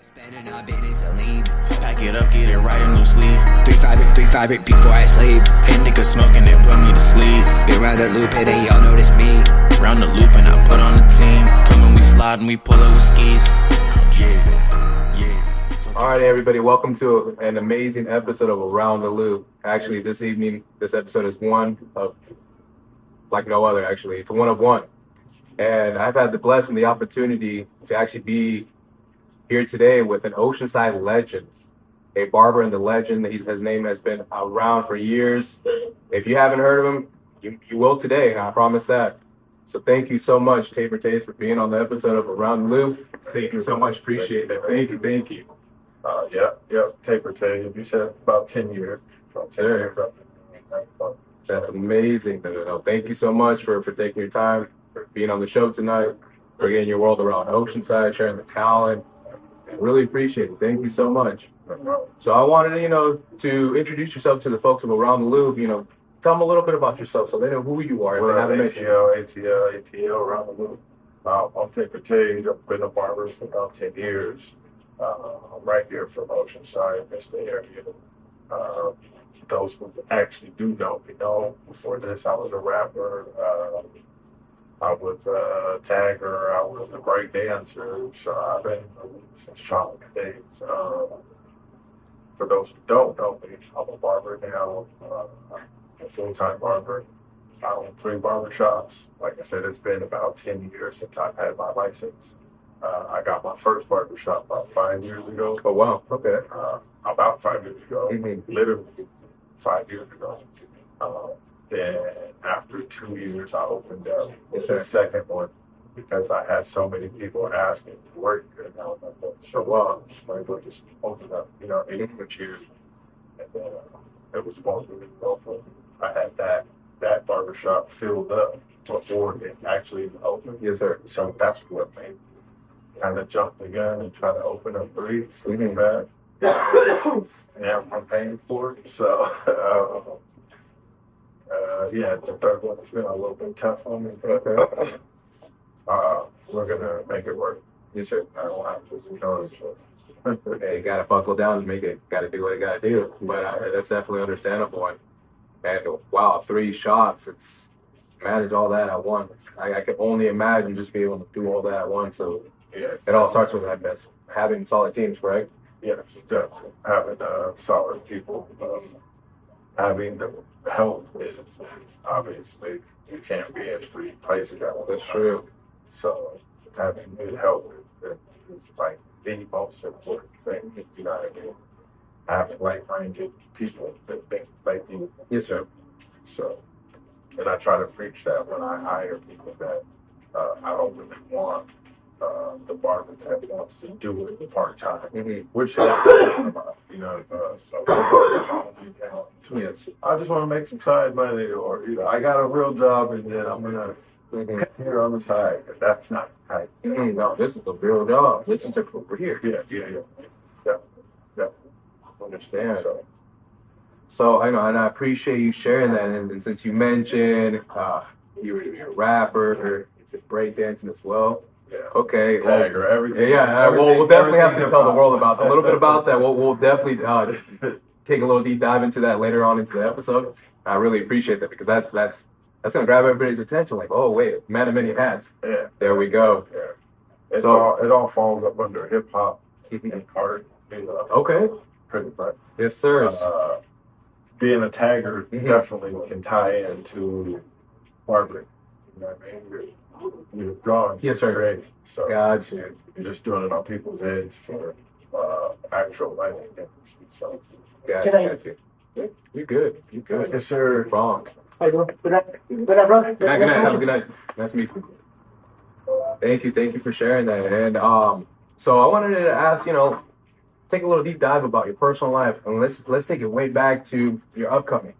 Spending our business a lean. Pack it up, get it right in no sleeve. 3-5 it before I sleep. Hit niggas smoking, then put me to sleep. Been round the loop and they all notice me. Round the loop and I put on the team. Come and we slide and we pull it with skis. Yeah. Alright everybody, welcome to an amazing episode of Around the Loop. Actually, this episode is one of, like no other actually. It's one of one. And I've had the blessing, the opportunity to actually be here today with an Oceanside legend, a barber and the legend. His name has been around for years. If you haven't heard of him, you will today, I promise that. So thank you so much, Taper Tage, for being on the episode of Around the Loop. Thank you so much. Appreciate that. Thank you. Yep. Taper Tage. You said about 10 years. That's amazing. Thank you so much for taking your time, for being on the show tonight, for getting your world around Oceanside, sharing the talent. I really appreciate it. Thank you so much. So I wanted to introduce yourself to the folks of Around the Loop. Tell them a little bit about yourself so they know who you are. If they haven't met you. ATL, Around the Loop. I'm Taper Tage. I've been a barber for about 10 years. I'm right here from Oceanside, Vista area. Those who actually do know me know. Before this, I was a rapper. I was a tagger. I was a break dancer. So I've been since childhood days. For those who don't know me, I'm a barber now. A full-time barber. I own 3 barbershops. Like I said, it's been about 10 years since I've had my license. I got my first barbershop about 5 years ago. Oh, wow. Okay. About 5 years ago. Mm-hmm. Literally 5 years ago. Then after 2 years, I opened up the second one because I had so many people asking to work here. And I was like, so well, I just opened up, 8 years. And then it was supposed to be over. I had that barbershop filled up before it actually even opened. Yes, sir. So that's what made me kind of jump the gun and try to open up 3, sleeping back. Yeah, I'm paying for it. So, the third one has been a little bit tough on me, but we're going to make it work. Yes, sir. I don't have to, Hey, you got to buckle down and make it. Got to do what you got to do. But that's definitely understandable. And wow, 3 shops. It's manage all that at once. I could only imagine just being able to do all that at once. So yes. It all starts with having solid teams, correct? Yes, definitely. Having solid people, having the help is obviously you can't be in 3 places at once. That's true. So having good help is like the most important thing. You know what I mean? Having like-minded people that think like you. Yes, sir. So, and I try to preach that when I hire people that I don't really want the barber that wants to do it part-time, which is about, so Yes. I just want to make some side money, or I got a real job and then I'm gonna cut here on the side. That's not right. No, this is a real job. This is a career. Yeah. Understand. So I know, and I appreciate you sharing that. And since you mentioned you're a rapper, you breakdancing as well. Yeah. Okay. Tagger, everything. Yeah. We'll definitely have to tell the world about a little bit about that. We'll definitely take a little deep dive into that later on into the episode. I really appreciate that because that's gonna grab everybody's attention. Like, oh wait, man of many hats. Yeah. There we go. Yeah. It all falls up under hip hop and art. Okay. Pretty much. Yes, sir. Being a tagger definitely can tie into barbering. You know what I mean? You're drawing. Yes, sir. Creating. So Gotcha. you're just doing it on people's heads for actual lighting. So. Gotcha. You're good. Yes, sir. Wrong. How you doing? Good night, brother. Good night. Have a good night. Nice to meet you. Thank you for sharing that. And so I wanted to ask, take a little deep dive about your personal life, and let's take it way back to your upcoming.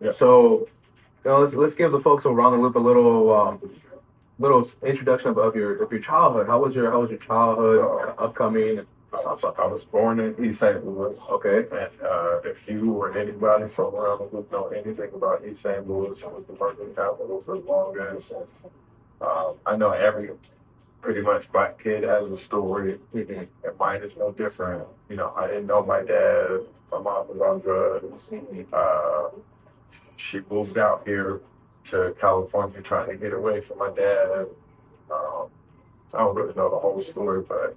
Yeah. So, let's give the folks around the loop a little introduction of your childhood. How was your childhood, upcoming? I was born in East St. Louis. Okay. And if you or anybody from around the loop know anything about East St. Louis, it was the bourbon capital for the longest. And I know every pretty much my kid has a story, Mm-hmm. and mine is no different. You know, I didn't know my dad. My mom was on drugs. She moved out here to California trying to get away from my dad. I don't really know the whole story, but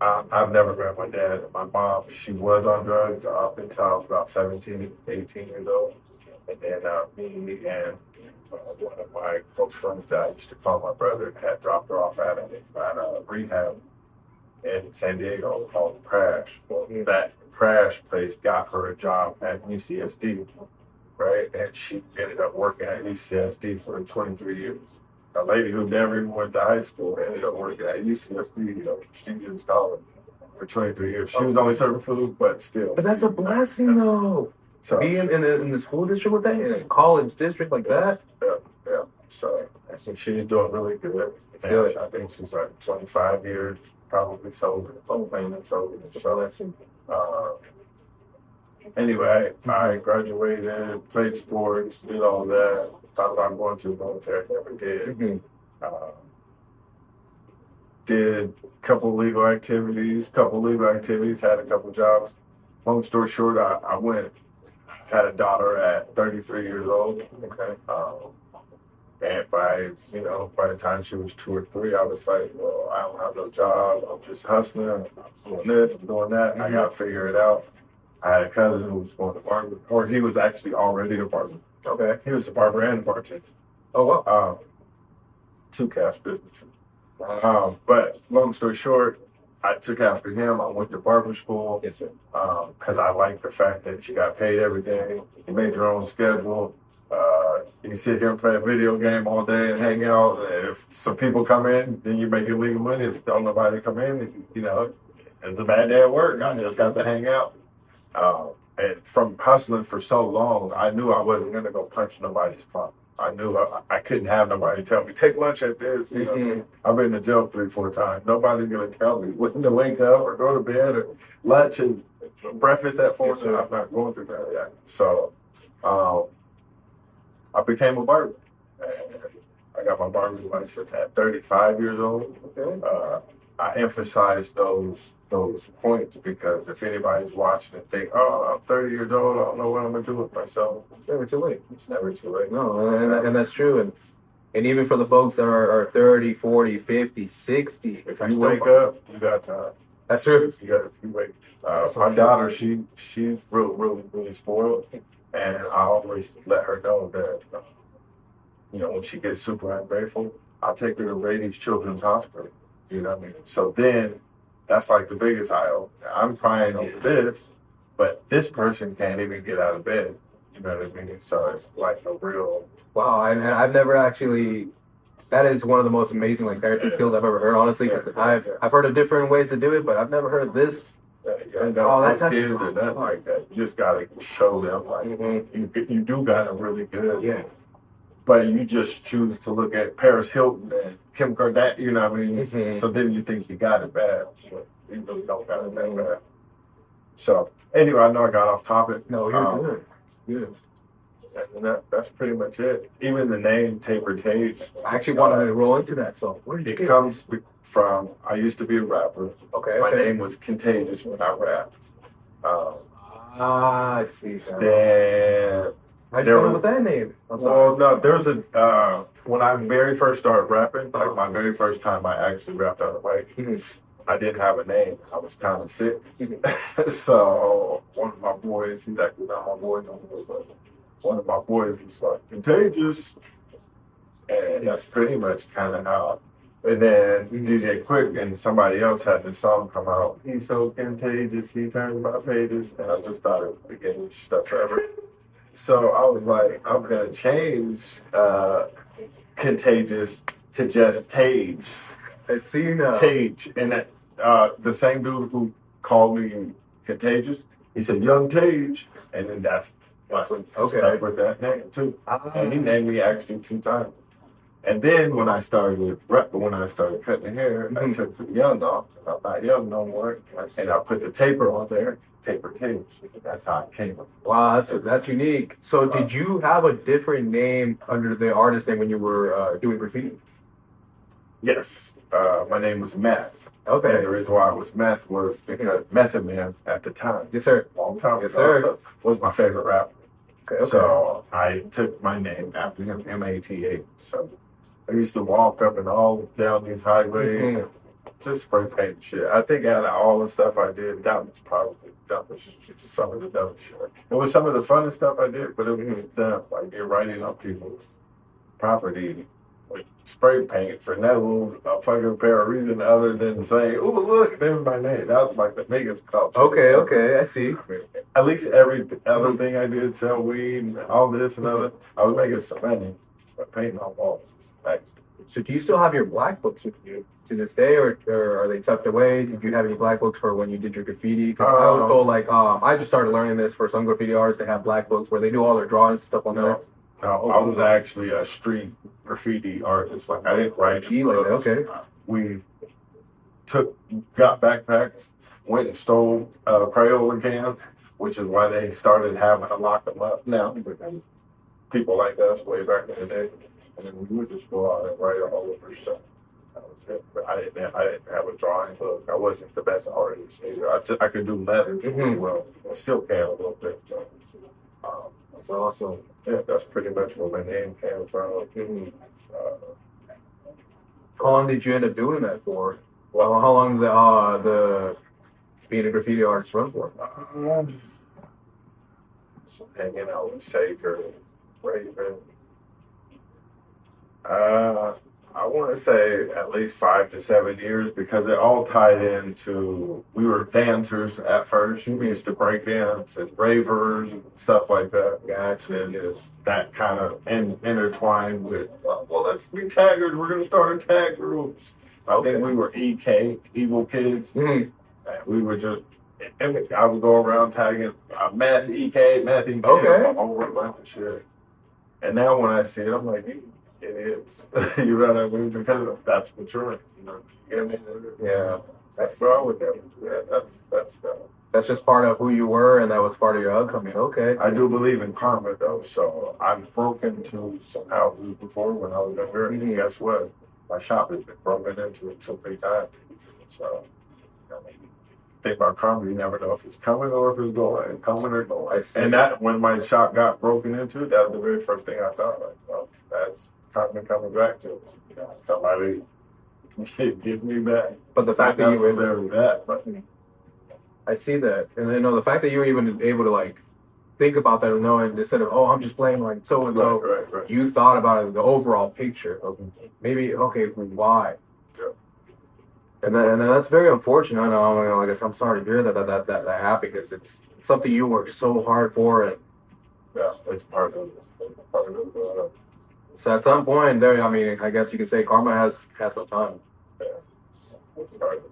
I've never met my dad. My mom, she was on drugs up until I was about 17, 18 years old. And then me and one of my close friends that I used to call my brother had dropped her off at a rehab in San Diego called Crash. Well, that Crash place got her a job at UCSD, right? And she ended up working at UCSD for 23 years. A lady who never even went to high school ended up working at UCSD. You know, she was college for 23 years. She was only serving food, but still. But that's a blessing, though. So, Being in the school district with that, in a college district like that. Yeah. So I think she's doing really good. Good. I think she's like 25 years, probably sober, So anyway, I graduated, played sports, did all that. Thought about going to the military, never did. Mm-hmm. Did a couple legal activities, had a couple jobs. Long story short, I had a daughter at 33 years old. Okay. And by the time she was 2 or 3, I was like, well, I don't have no job. I'm just hustling. I'm doing this, I'm doing that. I got to figure it out. I had a cousin who was going to barber, or he was actually already a barber. Okay. He was a barber and a bartender. Oh, wow. 2 cash businesses. But long story short, I took after him. I went to barber school. Yes, sir. Because I liked the fact that you got paid every day. You made your own schedule. You can sit here and play a video game all day and hang out. If some people come in, then you make illegal money. If don't nobody come in, it's a bad day at work. I just got to hang out. And from hustling for so long, I knew I wasn't going to go punch nobody's spot. I knew I couldn't have nobody tell me, take lunch at this. I've been to jail 3-4 times. Nobody's going to tell me when to wake up or go to bed or lunch and breakfast at 4. So I'm not going through that yet. So I became a barber. And I got my barber license at 35 years old. Okay. I emphasize those points because if anybody's watching and think, oh, I'm 30 years old, I don't know what I'm going to do with myself. It's never too late. It's never too late. No, and that's true. And even for the folks that are 30, 40, 50, 60. If you wake up, you got time. That's true. If you wake my daughter, she's really spoiled. And I always let her know that, when she gets super ungrateful, I'll take her to Rady's Children's Hospital. You know what I mean? So then, that's like the biggest aisle. I'm crying over this, but this person can't even get out of bed. You know what I mean? So it's like a real... Wow, and I've never actually... That is one of the most amazing parenting skills I've ever heard, honestly, because I've heard of different ways to do it, but I've never heard this. That touches kids are nothing like that. You just got to show them, you do got it really good. Yeah. But you just choose to look at Paris Hilton and Kim Kardashian, you know what I mean? So then you think you got it bad. But you really don't got it that bad. So anyway, I know I got off topic. No, you're good. And that's pretty much it. Even the name Taper Tage. I actually wanted to roll into that. So where did you get it? It comes from, I used to be a rapper. Okay. My name was Contagious when I rapped. I see. Then... How'd you come up with that name? Well, no, there was when I very first started rapping, like my very first time I actually rapped on the mic, I didn't have a name. I was kind of sick. So one of my boys, he's actually not my boy no more, but one of my boys was like, Contagious. And that's pretty much kind of how. And then DJ Quick and somebody else had this song come out. He's so contagious, he turns my pages. And I just thought it was the gayest stuff ever. So I was like, I'm going to change Contagious to just Tage. Tage. And that, the same dude who called me Contagious, he said, Young Tage. And then that's stuck with that name too. And he named me actually 2 times. And then when I started cutting hair, I took the young off. I'm not young no more. And I put the taper on there. Taper Tage. That's how it came up. Wow, that's unique. So did you have a different name under the artist name when you were doing graffiti? Yes. My name was Meth. Okay. And the reason why I was Meth was because Method Man at the time, Yes, sir. long time Yes, ago, sir. was my favorite rapper. Okay. So I took my name after him, M-A-T-H. So I used to walk up and all down these highways and just spray paint shit. I think out of all the stuff I did, that was probably some of the dumbest shit. It was some of the funnest stuff I did, but it was dumb. Like you're writing on people's property with spray paint for no fucking apparent reason other than saying, "Oh, look, there's my name." That was like the biggest culture. Okay, I see. At least every other thing I did, sell weed and all this and other, I was making some money, but painting on walls. So do you still have your black books with you to this day, or are they tucked away? Did you have any black books for when you did your graffiti? Because I was told, like, I just started learning this for some graffiti artists. They have black books where they do all their drawings and stuff on there. No, I was actually a street graffiti artist. Like I didn't write. Okay. We got backpacks, went and stole Crayola cans, which is why they started having to lock them up now because people like us way back in the day, and then we would just go out and write all over stuff. That was it. But I didn't have a drawing book. I wasn't the best artist either. I could do letters really well. I still can a little bit. That's awesome. Yeah, that's pretty much where my name came from. How long did you end up doing that for? Well, how long did the being a graffiti artist run for? Hanging out with Sager, Raven. I want to say at least 5 to 7 years because it all tied into, we were dancers at first. We used to break dance and ravers and stuff like that. Gotcha. And that kind of intertwined with, well, let's be taggers. We're going to start a tag groups. I think we were EK, Evil Kids. And we were just, I would go around tagging Meth EK, over a bunch of shit. And now when I see it, I'm like, it is. You know what I mean? Because that's maturing, you know. Yeah. That's wrong with them. Yeah, That's just part of who you were, and that was part of your upcoming. Okay. I do believe in karma, though. So I've broken into some houses before when I was younger. And guess what? My shop has been broken into so many times. So, think about karma. You never know if it's coming or if it's going, coming or going. And that when my shop got broken into, that was the very first thing I thought. Like, well, that's karma coming back to somebody give me back. But the fact that you were necessarily that, but I see that, and then the fact that you were even able to like think about that and knowing instead of I'm just playing like so and so, right. You thought about it, the overall picture of maybe why. Yeah. And then that's very unfortunate. I know. I guess I'm sorry to hear that happened because it's something you worked so hard for, and yeah, it's part of so at some point there, I mean, I guess you could say karma has no time. Yeah, it's part of it.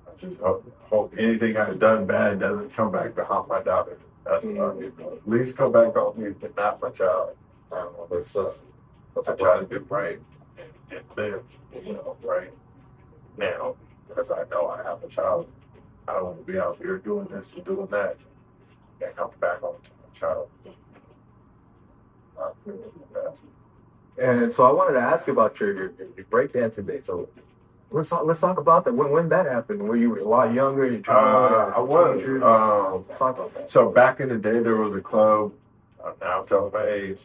I just hope anything I've done bad doesn't come back to haunt my daughter. That's what I need. At least come back on me, but not my child. I don't know, that's I try to do right and live, right now because I know I have a child. I don't want to be out here doing this and doing that and come back on to my child. And so I wanted to ask you about your breakdancing day. So let's talk about that. When that happened? Were you a lot younger? I was. Let's talk about that. So back in the day, there was a club. Now I'm telling my age.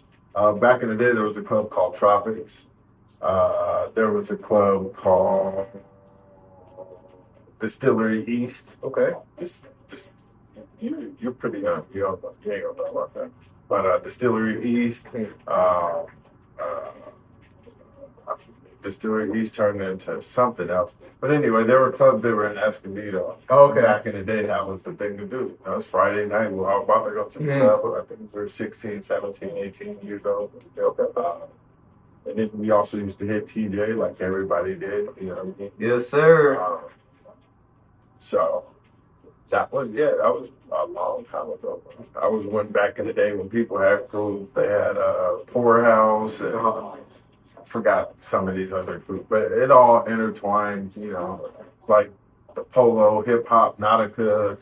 Back in the day, there was a club called Tropics. There was a club called Distillery East. Okay. Just you're pretty young. You ain't gonna know about that. But Distillery East. Distillery East turned into something else. But anyway, there were clubs that were in Escondido. Okay. Back in the day, that was the thing to do. It was Friday night. We were about to go to the club. I think we were 16, 17, 18 years old. And then we also used to hit TJ like everybody did. Yes, sir. So that was a long time ago. I was one back in the day when people had crews. They had a poorhouse and I forgot some of these other groups, but it all intertwined, like the Polo, Hip Hop, Nautica,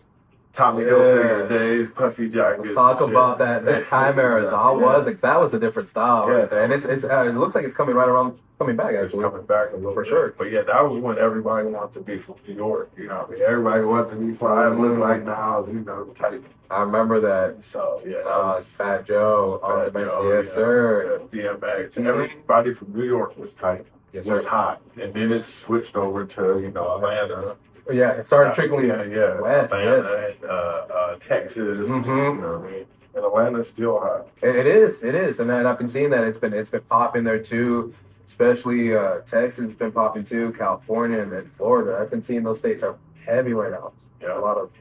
Tommy Hilfiger days, Puffy Jackets. Let's talk about that time era. So how was it? 'Cause that was a different style right there. And it looks like it's coming right around coming back, It's actually. coming back a little For bit. sure. But yeah, that was when everybody wanted to be from New York. You know what I mean? Everybody wanted to be flying, look like Nas, you know, type. I remember that. So yeah, Nas, Fat Joe, Fat Joe, yes, yeah, sir. yeah, DMX. Mhm. Everybody from New York was tight. Yes, Was sir. hot, and then it switched over to Atlanta. Yeah, it started trickling Yeah, west. Atlanta Yes. and Texas. Mhm. You know what I mean? And Atlanta's still hot. It is, and then I've been seeing that it's been popping there too, especially Texas has been popping too, California and then Florida. I've been seeing those states are heavy right now. Yeah. A lot of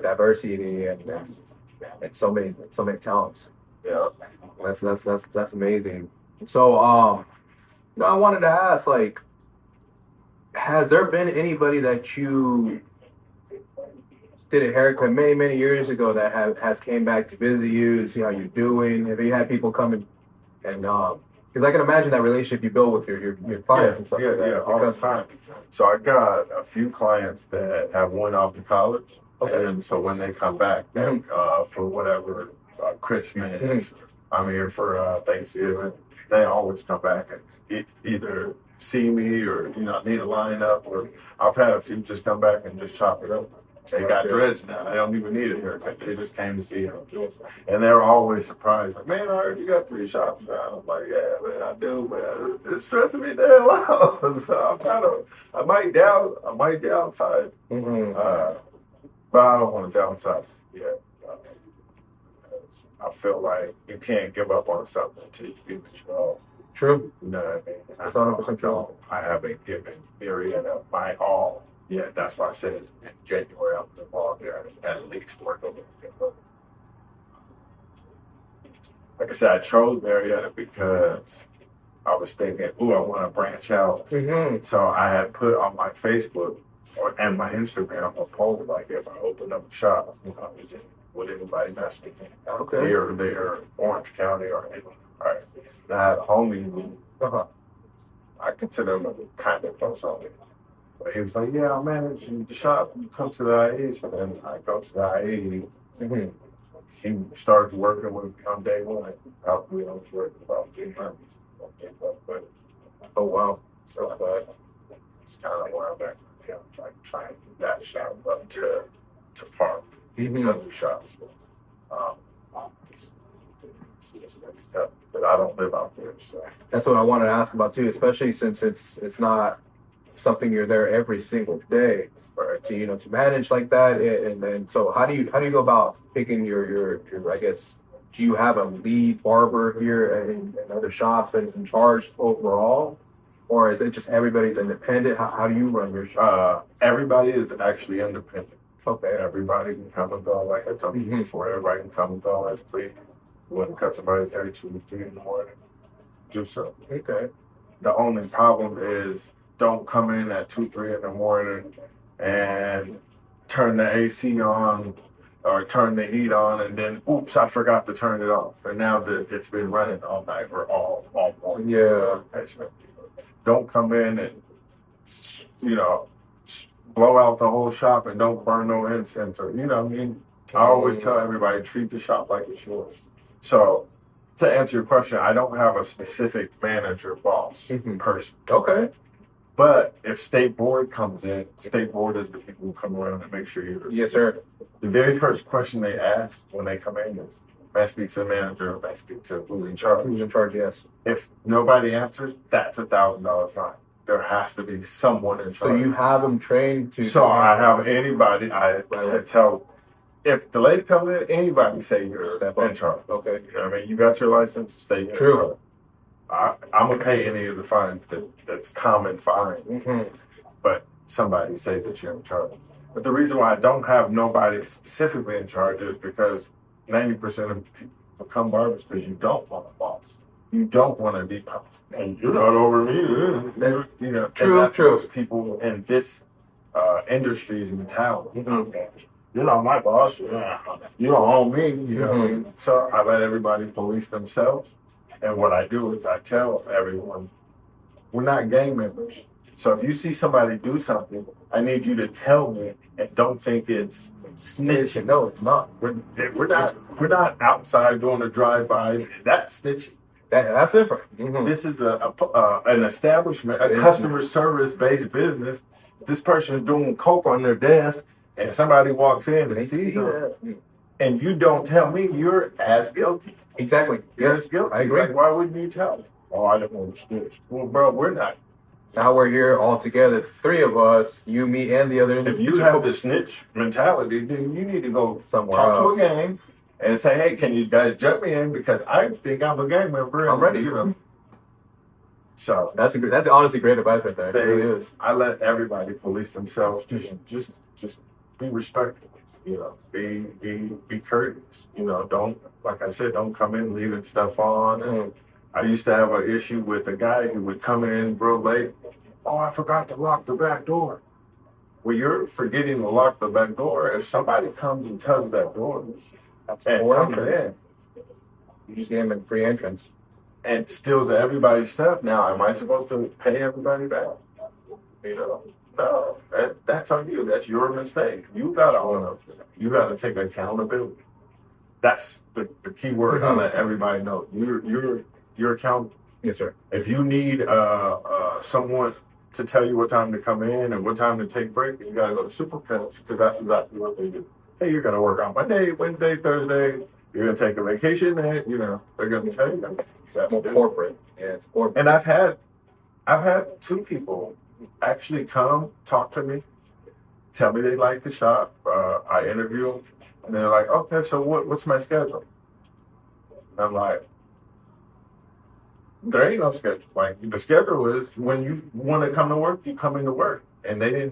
diversity and so many talents. Yeah. That's amazing. So I wanted to ask, like, has there been anybody that you did a haircut many years ago that has came back to visit you to see how you're doing? Have you had people come and because I can imagine that relationship you build with your clients and stuff like that. All the time. So I got a few clients that have went off to college, and so when they come back for whatever Christmas, for Thanksgiving, they always come back and either see me or need a lineup, or I've had a few just come back and just chop it up. They got dreads now. They don't even need a haircut. They just came to see how I'm doing. And they're always surprised. Like, man, I heard you got 3 shops now. I'm like, yeah, man, I do, man. It's stressing me the hell out. So I might downsize. But I don't want to downsize yet. I feel like you can't give up on something until you give it your all. True. You know what I mean? That's 100% true. I haven't given Murrieta my all. Yeah, that's why I said in January I'm going to go there and at least work a little bit. Like I said, I chose Murrieta because I was thinking, I want to branch out. So I had put on my Facebook and my Instagram a poll, like, if I open up a shop, would anybody mess with me? Here or there, Orange County or anywhere. All right. And I had a homie who I consider him kind of close homie. But he was like, yeah, I'm managing the shop. You come to the IE. So then I go to the IE. He started working with me on day one. Probably I was working about 3 months. But, oh, wow. So it's kind of where I'm at. Like trying to get that shop up to par. Other shops. But I don't live out there. So that's what I wanted to ask about too, especially since it's not something you're there every single day, or to manage like that. And then so how do you go about picking your I guess, do you have a lead barber here in other shops that is in charge overall, or is it just everybody's independent? How do you run your shop? Everybody is actually independent. Okay. Everybody can come and go, like I told you before. Everybody can come and go as please. You want to cut somebody's hair 2 or 3 in the morning, do so. Okay. The only problem is, don't come in at 2, 3 in the morning and turn the AC on or turn the heat on, and then oops, I forgot to turn it off. And now that it's been running all night or all morning. Yeah. Don't come in and blow out the whole shop and don't burn no incense, or what I mean. I always tell everybody, treat the shop like it's yours. So to answer your question, I don't have a specific manager boss person. Okay. But if state board comes in, state board is the people who come around and make sure you're. Yes, sir. The very first question they ask when they come in is, may I speak to the manager, or may I speak to who's in charge? Who's in charge? Yes. If nobody answers, that's $1,000 fine. There has to be someone in charge. So you have them trained to. So I have anybody. I tell, if the lady comes in, anybody say you're in charge. Okay. You know what I mean? You got your license, stay in True. I'm gonna pay any of the fines that's common fine. But somebody says that you're in charge. But the reason why I don't have nobody specifically in charge is because 90% of people become barbers because you don't want a boss. You don't want to be, and you're not over me. True. Most people in this industry's mentality. You're not my boss. You don't own me. You know what I mean? So I let everybody police themselves. And what I do is I tell everyone, we're not gang members. So if you see somebody do something, I need you to tell me, and don't think it's snitching. No, it's not. We're not outside doing a drive-by. That's snitching. That's different. Mm-hmm. This is an establishment, a customer service based business. This person is doing coke on their desk, and somebody walks in and sees them, and you don't tell me, you're as guilty. Exactly. You're Yes, as guilty. I agree. Like, why wouldn't you tell me? Oh, I didn't want to snitch. Well, bro, we're not. Now we're here all together, 3 of us, you, me, and the other If individual. you have the snitch mentality, then you need to go Somewhere talk else. to a gang and say, hey, can you guys jump me in because I think I'm a gang member. I'm ready. You know. So That's honestly great advice right there. It really is. I let everybody police themselves. Just be respectful. You know, be courteous. You know, don't, like I said, don't come in leaving stuff on. Mm. I used to have an issue with a guy who would come in real late. Oh, I forgot to lock the back door. Well, you're forgetting to lock the back door. If somebody comes and tells that door and comes in, You just gave him a free entrance. and steals everybody's stuff, now am I supposed to pay everybody back? You know, no, that's on you. That's your mistake. You gotta own up to that. You gotta take accountability. That's the key word. I let everybody know. You're accountable. Yes, sir. If you need someone to tell you what time to come in and what time to take break, you gotta go to Supercuts because that's exactly what they do. Hey, you're gonna work on Monday, Wednesday, Thursday. You're gonna take a vacation day. You know, they're gonna tell you that. It's more corporate. Yeah, it's corporate. And I've had 2 people actually come talk to me, tell me they like the shop. I interview them, and they're like, "Okay, so what's my schedule?" And I'm like, "There ain't no schedule. Like the schedule is when you want to come to work, you come into work." And they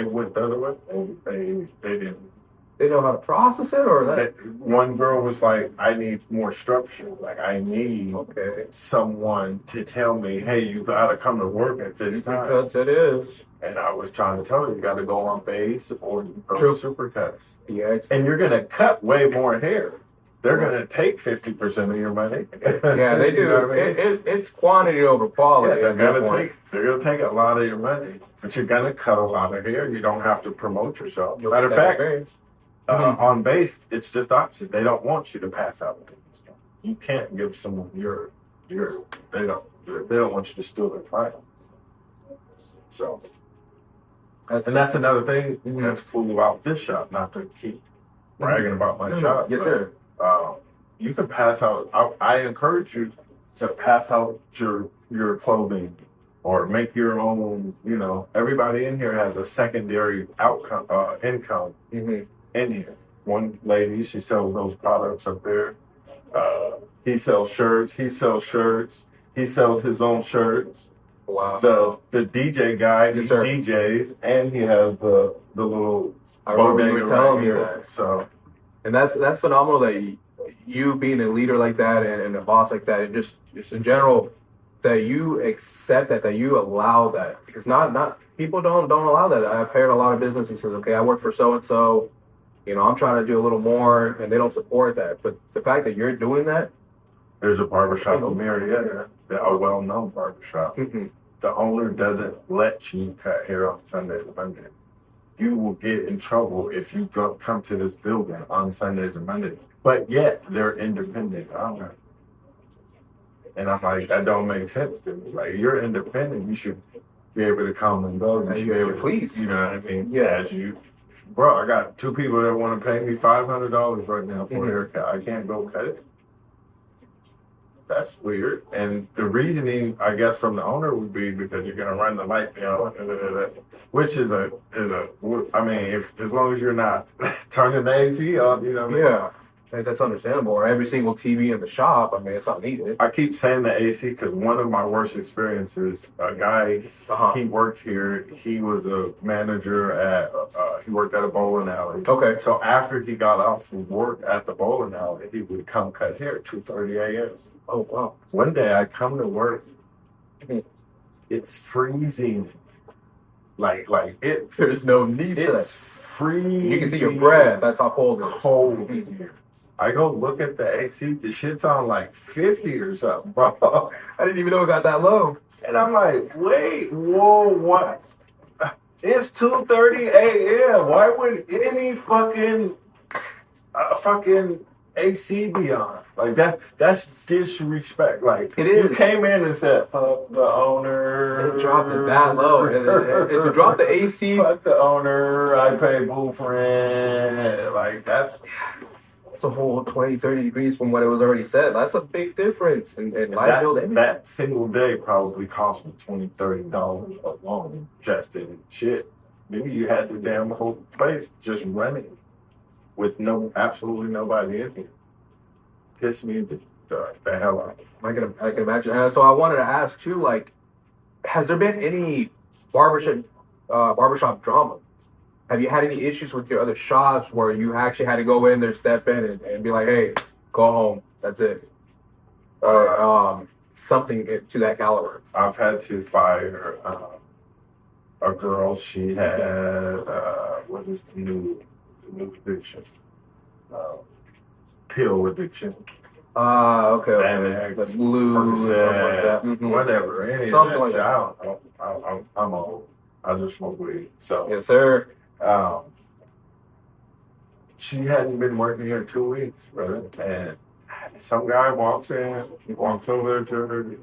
went the other way. They didn't. They know how to process it, or that? One girl was like, I need more structure. Like, I need someone to tell me, hey, you got to come to work at this time. Because it is. And I was trying to tell her, you got to go on base or Supercuts. Yeah, and you're going to cut way more hair. They're going to take 50% of your money. Yeah, they do. You know what I mean? It's quantity over quality. Yeah, they're gonna take a lot of your money, but you're gonna cut a lot of hair. You don't have to promote yourself. Matter of fact, on base, it's just opposite. They don't want you to pass out. You can't give someone they don't want you to steal their client. So, and that's another thing that's cool about this shop. Not to keep bragging about my shop. Yes, sir. You can pass out. I encourage you to pass out your clothing or make your own. You know, everybody in here has a secondary income in here. One lady, she sells those products up there. He sells shirts. He sells his own shirts. Wow. The DJ guy, he DJs, and he has the little bodega right here. So, and that's phenomenal that you being a leader like that and a boss like that, and just in general, that you accept that you allow that, because not people don't allow that. I've heard a lot of businesses say, okay, I work for so and so, you know, I'm trying to do a little more, and they don't support that. But the fact that you're doing that, there's a barbershop in Murrieta, a well-known barbershop. The owner doesn't let you cut hair on Sundays and Mondays. You will get in trouble if you come to this building on Sundays and Mondays. But yet, they're independent owners. And I'm like, that don't make sense to me. Like, you're independent. You should be able to come and go. You should be able to, please. You know what I mean? Yes. Bro, I got 2 people that want to pay me $500 right now for a haircut. I can't go cut it. That's weird. And the reasoning, I guess, from the owner would be because you're gonna run the light bill, which is I mean, as long as you're not turning the AC on, you know what I mean? Yeah, that's understandable. Or every single TV in the shop, I mean, it's not needed. I keep saying the AC because one of my worst experiences, a guy, he worked here. He was a manager he worked at a bowling alley. Okay. So after he got off from work at the bowling alley, he would come cut hair at 2:30 a.m. Oh, wow. One day I come to work, it's freezing. Like there's no need for that. It's freezing. You can see your breath. That's how cold it is. Cold in here. I go look at the AC. The shit's on like 50 or something, bro. I didn't even know it got that low. And I'm like, wait, whoa, what? It's 2:30 a.m. Why would any fucking AC be on. Like that's disrespect. Like It is. you came in and said, fuck the owner. It dropped it that low. And to drop the AC, fuck the owner, I pay booth rent. Like that's a whole 20, 30 degrees from what it was already said. That's a big difference in light bill. that single day probably cost me $20-$30 alone just in shit. Maybe you had the damn whole place just running with absolutely nobody in here. Piss me the hell out. I can imagine. And so I wanted to ask too, like, has there been any barbershop drama? Have you had any issues with your other shops where you actually had to go in there, step in, and be like, hey, go home, that's it? Or something to that caliber? I've had to fire a girl. She had what is the new addiction? Pill addiction. Okay. Xanax, The blue, something like that. Percocet, whatever. Any Something of like that. that. I'm old. I just smoke weed. So Yes, sir. she hadn't been working here 2 weeks, brother. And some guy walks in, he walks over to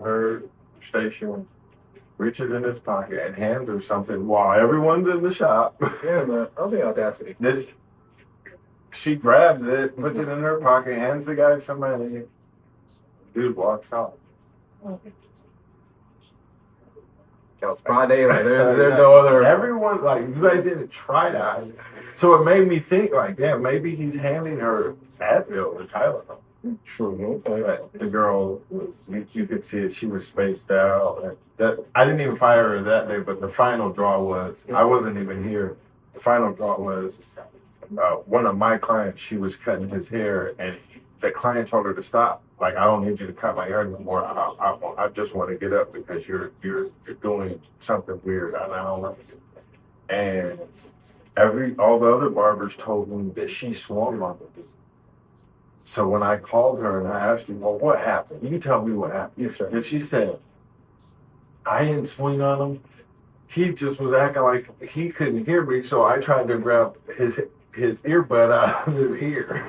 her station, reaches in his pocket and hands her something while everyone's in the shop. Yeah, man. Oh, the audacity. She grabs it, puts it in her pocket, hands the guy some money. Dude walks out. It's Friday. Like, there's no other. Everyone, like, you guys didn't try that. So it made me think, like, damn, maybe he's handing her Advil or Tylenol. True. But the girl you could see it. She was spaced out. And that I didn't even fire her that day. But the final draw was I wasn't even here. The final draw was one of my clients. She was cutting his hair, and the client told her to stop. Like, I don't need you to cut my hair anymore. I just want to get up because you're doing something weird. I don't like it. And all the other barbers told me that she swung on me. So when I called her and I asked her, well, what happened? You tell me what happened. Yes, sir. And she said, I didn't swing on him. He just was acting like he couldn't hear me, so I tried to grab his earbud out of his ear.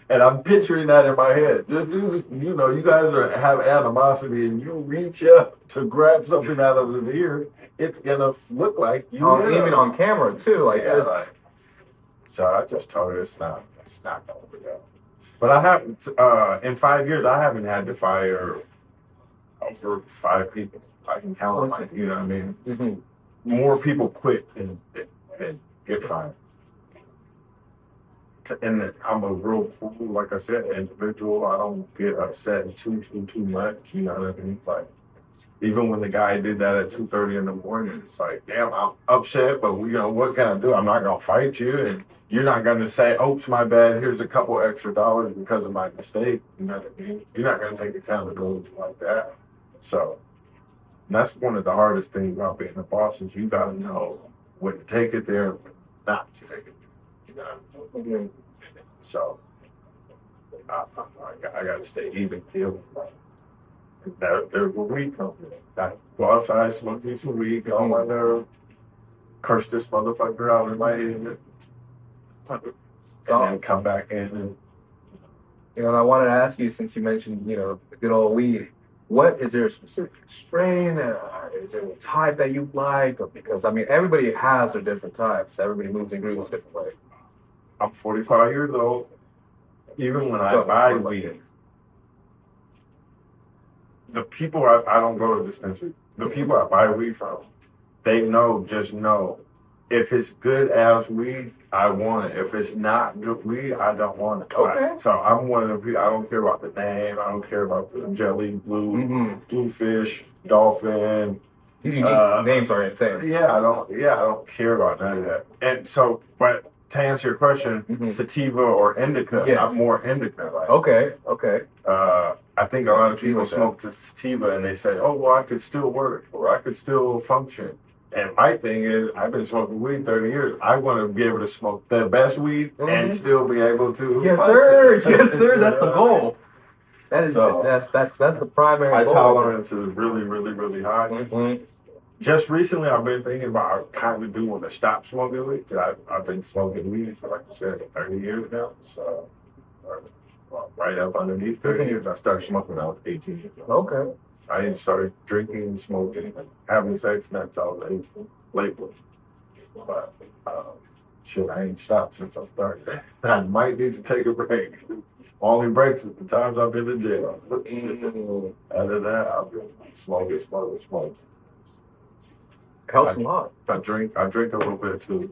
And I'm picturing that in my head. Just you guys have animosity and you reach up to grab something out of his ear, it's gonna look like you. Even on camera too, like yeah, this. So I just told her it's not gonna go. But I haven't in 5 years I haven't had to fire over 5 people. I can count on, you know what I mean? Mm-hmm. More people quit and get fired. And I'm a real, like I said, individual. I don't get upset too much. You know what I mean? Like, even when the guy did that at 2:30 in the morning, it's like, damn, I'm upset, but what can I do? I'm not gonna fight you, and you're not gonna say, "Oops, my bad. Here's a couple extra dollars because of my mistake." You know what I mean? You're not gonna take accountability like that. So that's one of the hardest things about being a boss is you gotta know when to take it there and when not to take it. You know? Mm-hmm. So I got to stay even keel. There's a week. I go outside, smoke this a week, on my nerve, curse this motherfucker out in my head, and then come back in. And, and I wanted to ask you, since you mentioned, the good old weed, what is there a specific strain? Is there a type that you like? Or because, everybody has their different types. Everybody moves and grooves a different way. I'm 45 years old. Even when I buy weed, the people I don't go to dispensary. The people I buy weed from, they just know, if it's good ass weed, I want it. If it's not good weed, I don't want it. Okay. So I'm one of the people. I don't care about the name. I don't care about the jelly, bluefish, dolphin. These unique names are insane. I don't care about none of that. And so, but to answer your question, sativa or indica, yes. I'm more indica. Like, okay. I think a lot of people smoke the sativa and they say, oh, well, I could still work or I could still function. And my thing is, I've been smoking weed 30 years. I want to be able to smoke the best weed and still be able to Yes, function. sir. Yes, sir. That's the goal. That is that's the primary my goal. My tolerance is really, really, really high. Mm-hmm. Just recently, I've been thinking about I kind of do want to stop smoking weed. I've been smoking weed for, like I said, 30 years now. So right up underneath 30 years. I started smoking when I was 18 years old. Okay. I didn't start drinking, smoking, having sex, and that's all late. But shit, I ain't stopped since I started. I might need to take a break. Only breaks at the times I've been in jail. Other than that, I've been smoking. Helps a lot. I drink a little bit too.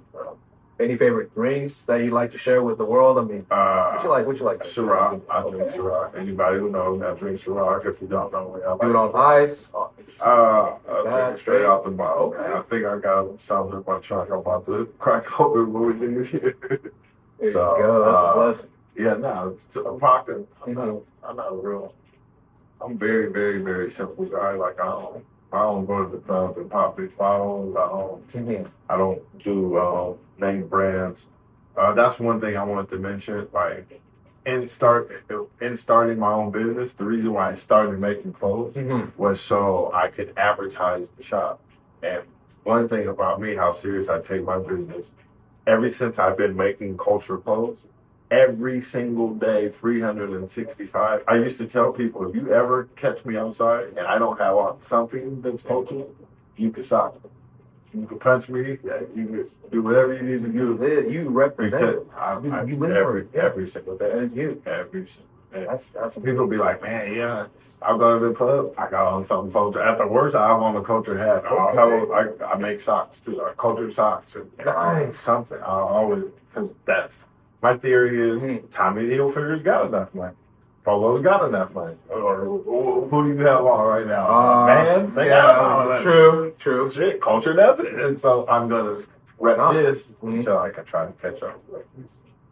Any favorite drinks that you'd like to share with the world? I mean, what you like? Ciroc. I drink Ciroc. Anybody who knows me, I drink Ciroc. If you don't know me, I like Do it on ice? I drink it straight out the bottle. Okay. I think I got something in my trunk. I'm about to crack open when we leave here. There you go. That's a blessing. Yeah, no, I'm pocket. I'm not real. I'm very, very, very simple guy. Like I don't go to the club and pop big bottles. I don't do name brands. That's one thing I wanted to mention. Like in starting my own business, the reason why I started making clothes was so I could advertise the shop. And one thing about me, how serious I take my business, ever since I've been making culture clothes, every single day, 365. I used to tell people, if you ever catch me outside and I don't have on something that's cultural, you can sock me. You can punch me. Yeah, you can do whatever you need to do. You represent. You live every single day. That's you. Every single day. That's people be like, man, yeah, I'll go to the club. I got on something culture. At the worst, I have on a culture hat. I make socks too, or culture socks. Nice. Something. I always, because that's. My theory is Tommy Hilfiger's got enough money. Polo's got enough money. Or who do you have on right now? Man, they got all of that. True. Shit, culture does it. And so I'm going to rep this until I can try to catch up.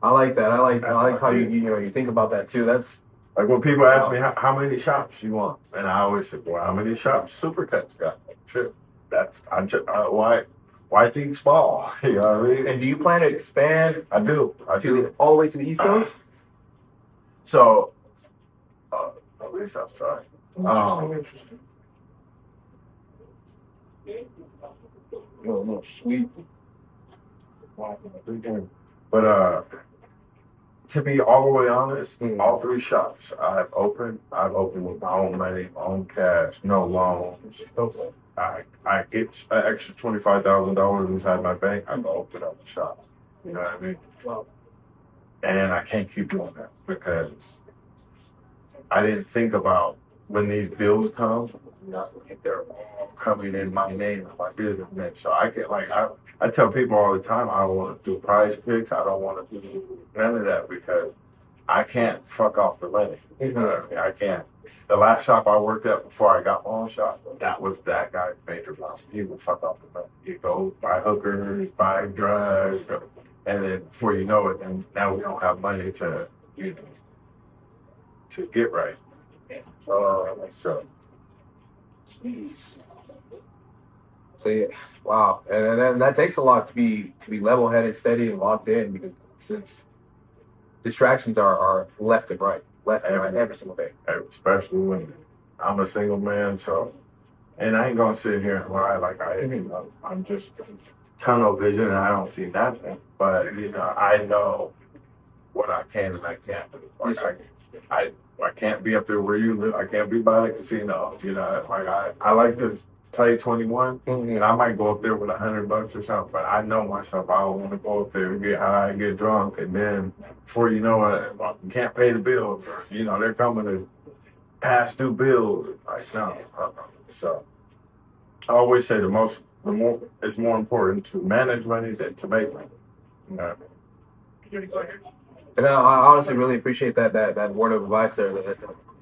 I like that. I like how you think about that too. That's like when people ask me how many shops you want, and I always say, well, how many shops Supercuts got? Shit, why think small? You know what I mean? And do you plan to expand? I do. All the way to the East Coast? So, at least outside. Interesting. No, sweet. But to be all the way honest, all three shops I've opened with my own money, my own cash, no loans. I get an extra $25,000 inside my bank, I go open up a shop. You know what I mean? Wow. And I can't keep doing that because I didn't think about when these bills come, they're all coming in my name, my business name. So I get I tell people all the time, I don't want to do prize picks. I don't want to do none of that because I can't fuck off the money. You know what I mean? I can't. The last shop I worked at before I got my own shop, that was that guy's major problem. He would fuck off the money. You go buy hookers, buy drugs, and then before you know it, then now we don't have money to get right. So. Jeez. So yeah, wow, and that takes a lot to be level-headed, steady, and locked in because since distractions are left and right every single day. Especially when I'm a single man, so and I ain't gonna sit here and lie like I'm just tunnel vision and I don't see nothing. But I know what I can and I can't do. Like I can't be up there where you live. I can't be by the casino. Like I like to play 21, and I might go up there with $100 or something. But I know myself. I don't want to go up there and get high and get drunk, and then before you know it, you can't pay the bills. Or, they're coming to pass due bills. Like no. So I always say it's more important to manage money than to make money. You know what I mean? And I honestly really appreciate that word of advice there.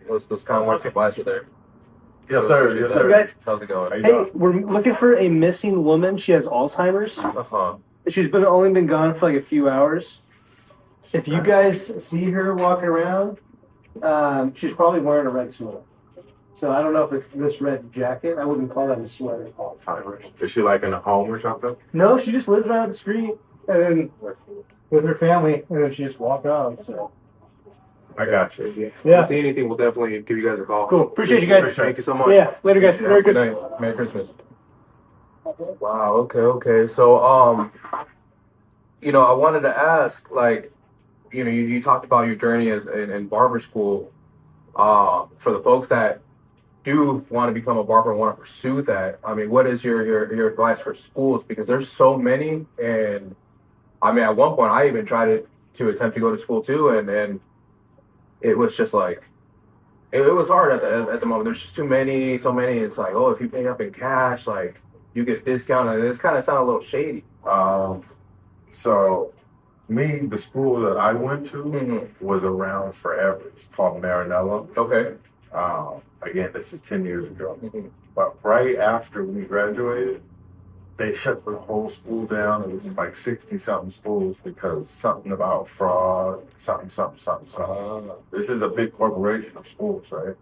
Those kind of words of advice are there. Yes, sir. Yes, sir. Guys, how's it going? Hey, we're looking for a missing woman. She has Alzheimer's. She's only been gone for like a few hours. If you guys see her walking around, she's probably wearing a red sweater. So I don't know if it's this red jacket. I wouldn't call that a sweater. Is she like in a home or something? No, she just lives around the street and with her family, and then she just walked out. So. I got you. Yeah. If we see anything, we'll definitely give you guys a call. Cool. Appreciate you guys. Thank you so much. Yeah. Later, guys. Merry Christmas. Merry Christmas. Wow. Okay. So, I wanted to ask, like, you talked about your journey as in barber school. For the folks that do want to become a barber and want to pursue that, I mean, what is your advice for schools? Because there's so many, and I mean, at one point, I even tried to attempt to go to school too, and it was just like it was hard at the moment. There's just so many. It's like, oh, if you pay up in cash, like you get a discount, and it's kind of sound a little shady. So the school that I went to was around forever. It's called Marinella. Okay. Again, this is 10 years ago. But right after we graduated, they shut the whole school down. It was like 60-something schools because something about fraud, something. This is a big corporation of schools, right?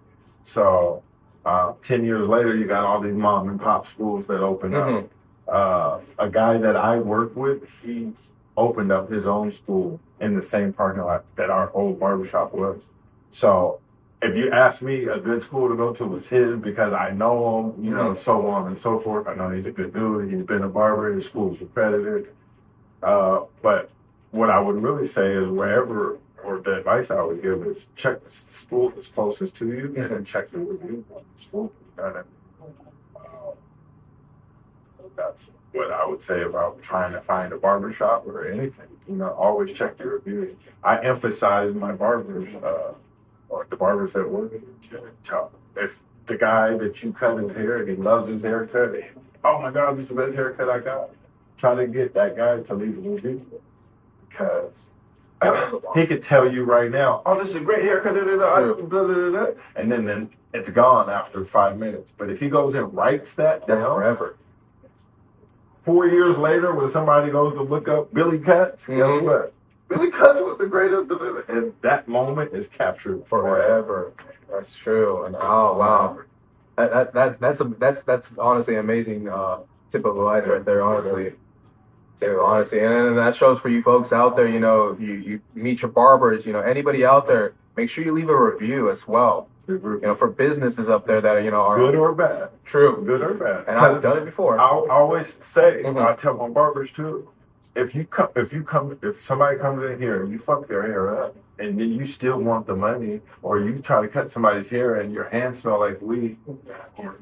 So 10 years later, you got all these mom and pop schools that open up. A guy that I work with, he opened up his own school in the same parking lot that our old barbershop was. So if you ask me, a good school to go to was his because I know him, so on and so forth. I know he's a good dude. He's been a barber. His school's accredited. But what I would really say is wherever, or the advice I would give is check the school that's closest to you and then check the review of the school. That's what I would say about trying to find a barbershop or anything. Always check the reviews. I emphasize my barbers, or the barbers that work here, if the guy that you cut his hair and he loves his haircut, oh my God, this is the best haircut I got. Try to get that guy to leave a review because he could tell you right now, oh, this is a great haircut, and then it's gone after 5 minutes. But if he goes and writes that That's down, forever. 4 years later, when somebody goes to look up Billy Cuts, guess what? Billy Cuts was the greatest, and that moment is captured forever. That's true. And oh wow, that's honestly amazing tip of advice right there. Honestly, and that shows for you folks out there. You meet your barbers. Anybody out there, make sure you leave a review as well. For businesses up there that are good or bad. True, good or bad. And I've done it before. I always say, I tell my barbers too, if somebody comes in here and you fuck their hair up, and then you still want the money, or you try to cut somebody's hair and your hands smell like weed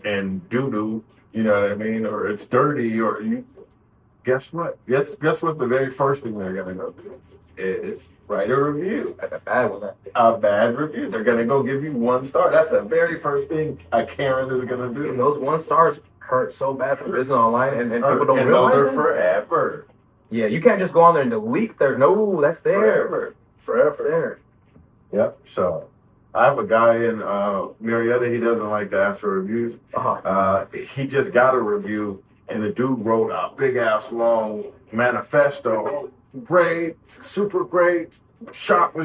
and doo doo, you know what I mean, or it's dirty, or guess what? Guess what? The very first thing they're gonna go do is write a review. A bad one. A bad review. They're gonna go give you 1 star. That's the very first thing a Karen is gonna do. And those 1 stars hurt so bad for business online, and people don't realize those are forever. Yeah, you can't just go on there and delete their. No, that's there. Forever there. Yep. So I have a guy in Murrieta. He doesn't like to ask for reviews. He just got a review, and the dude wrote a big ass long manifesto. Great, super great. Shop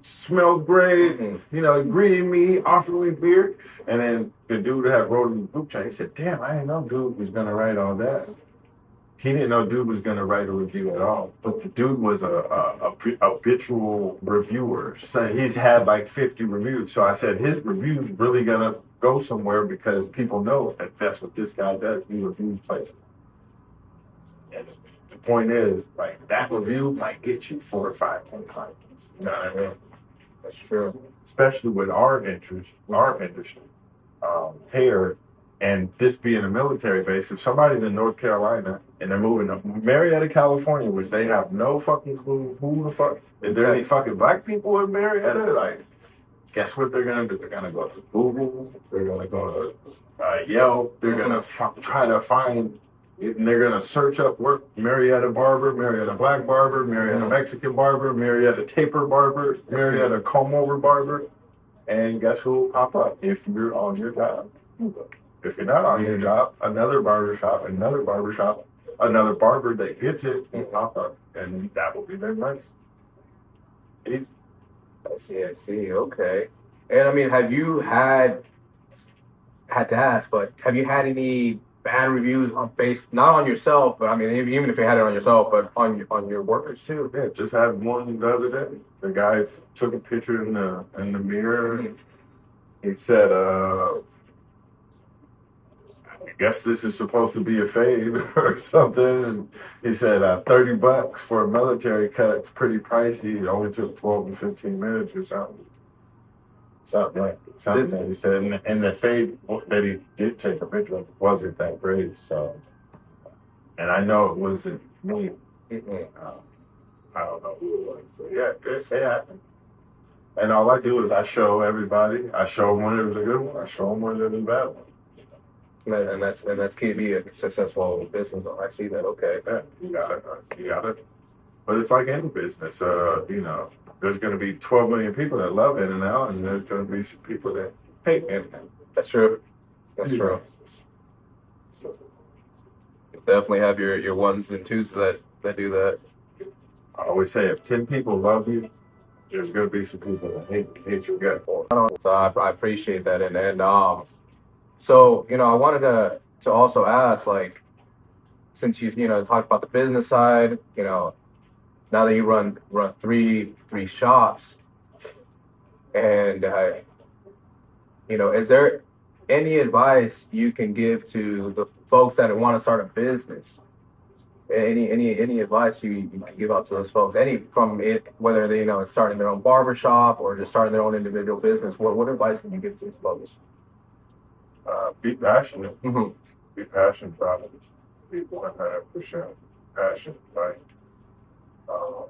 smelled great. Greeted me, offered me beer, and then the dude that wrote in the group chat, he said, "Damn, I didn't know dude was gonna write all that." He didn't know dude was gonna write a review at all. But the dude was a habitual reviewer. So he's had like 50 reviews. So I said his review's really gonna go somewhere because people know that that's what this guy does. He reviews places. And the point is, like, that review might get you 4 or 5 clients. You know what I mean? That's true. Especially with our industry, hair, and this being a military base. If somebody's in North Carolina and they're moving to Murrieta, California, which they have no fucking clue who the fuck is there any fucking black people in Murrieta? Like, guess what they're gonna do? They're gonna go to Google. They're gonna go to Yelp. They're gonna try to find. And they're gonna search up work: Murrieta barber, Murrieta black barber, Murrieta Mexican barber, Murrieta taper barber, Murrieta comb over barber, and guess who will pop up if you're on your job? If you're not on your job, another barbershop, another barber that gets it will pop up, and that will be their money. Easy. I see. Okay. And I mean, have you had to ask, but have you had any bad reviews not on yourself, but I mean, even if you had it on yourself, but on your workers too? Yeah, just had one the other day. The guy took a picture in the mirror. He said, I guess this is supposed to be a fade or something. And he said $30 for a military cut. It's pretty pricey. It only took 12 to 15 minutes or something. Something. He said, and the fade that he did take a picture of wasn't that great. So, and I know it wasn't me. I don't know who it was. So yeah, it happened. And all I do is I show everybody. I show them when it was a good one. I show them when it was a bad one. And that's key to be a successful business. I see that. Okay. Yeah, you got it. But it's like any business. You know, there's going to be 12 million people that love In-N-Out, and there's going to be some people that hate In-N-Out. That's true. That's true. So, you definitely have your ones and twos that do that. I always say if 10 people love you, there's going to be some people that hate your gut for it. So I appreciate that. And so, you know, I wanted to also ask, like, since you talked about the business side, you know, now that you run three shops, and you know, is there any advice you can give to the folks that want to start a business? Any advice you can give out to those folks? Any from it, whether they starting their own barber shop or just starting their own individual business. What advice can you give to these folks? Be passionate. Mm-hmm. Be passionate about it. Be 100% passionate. Like, you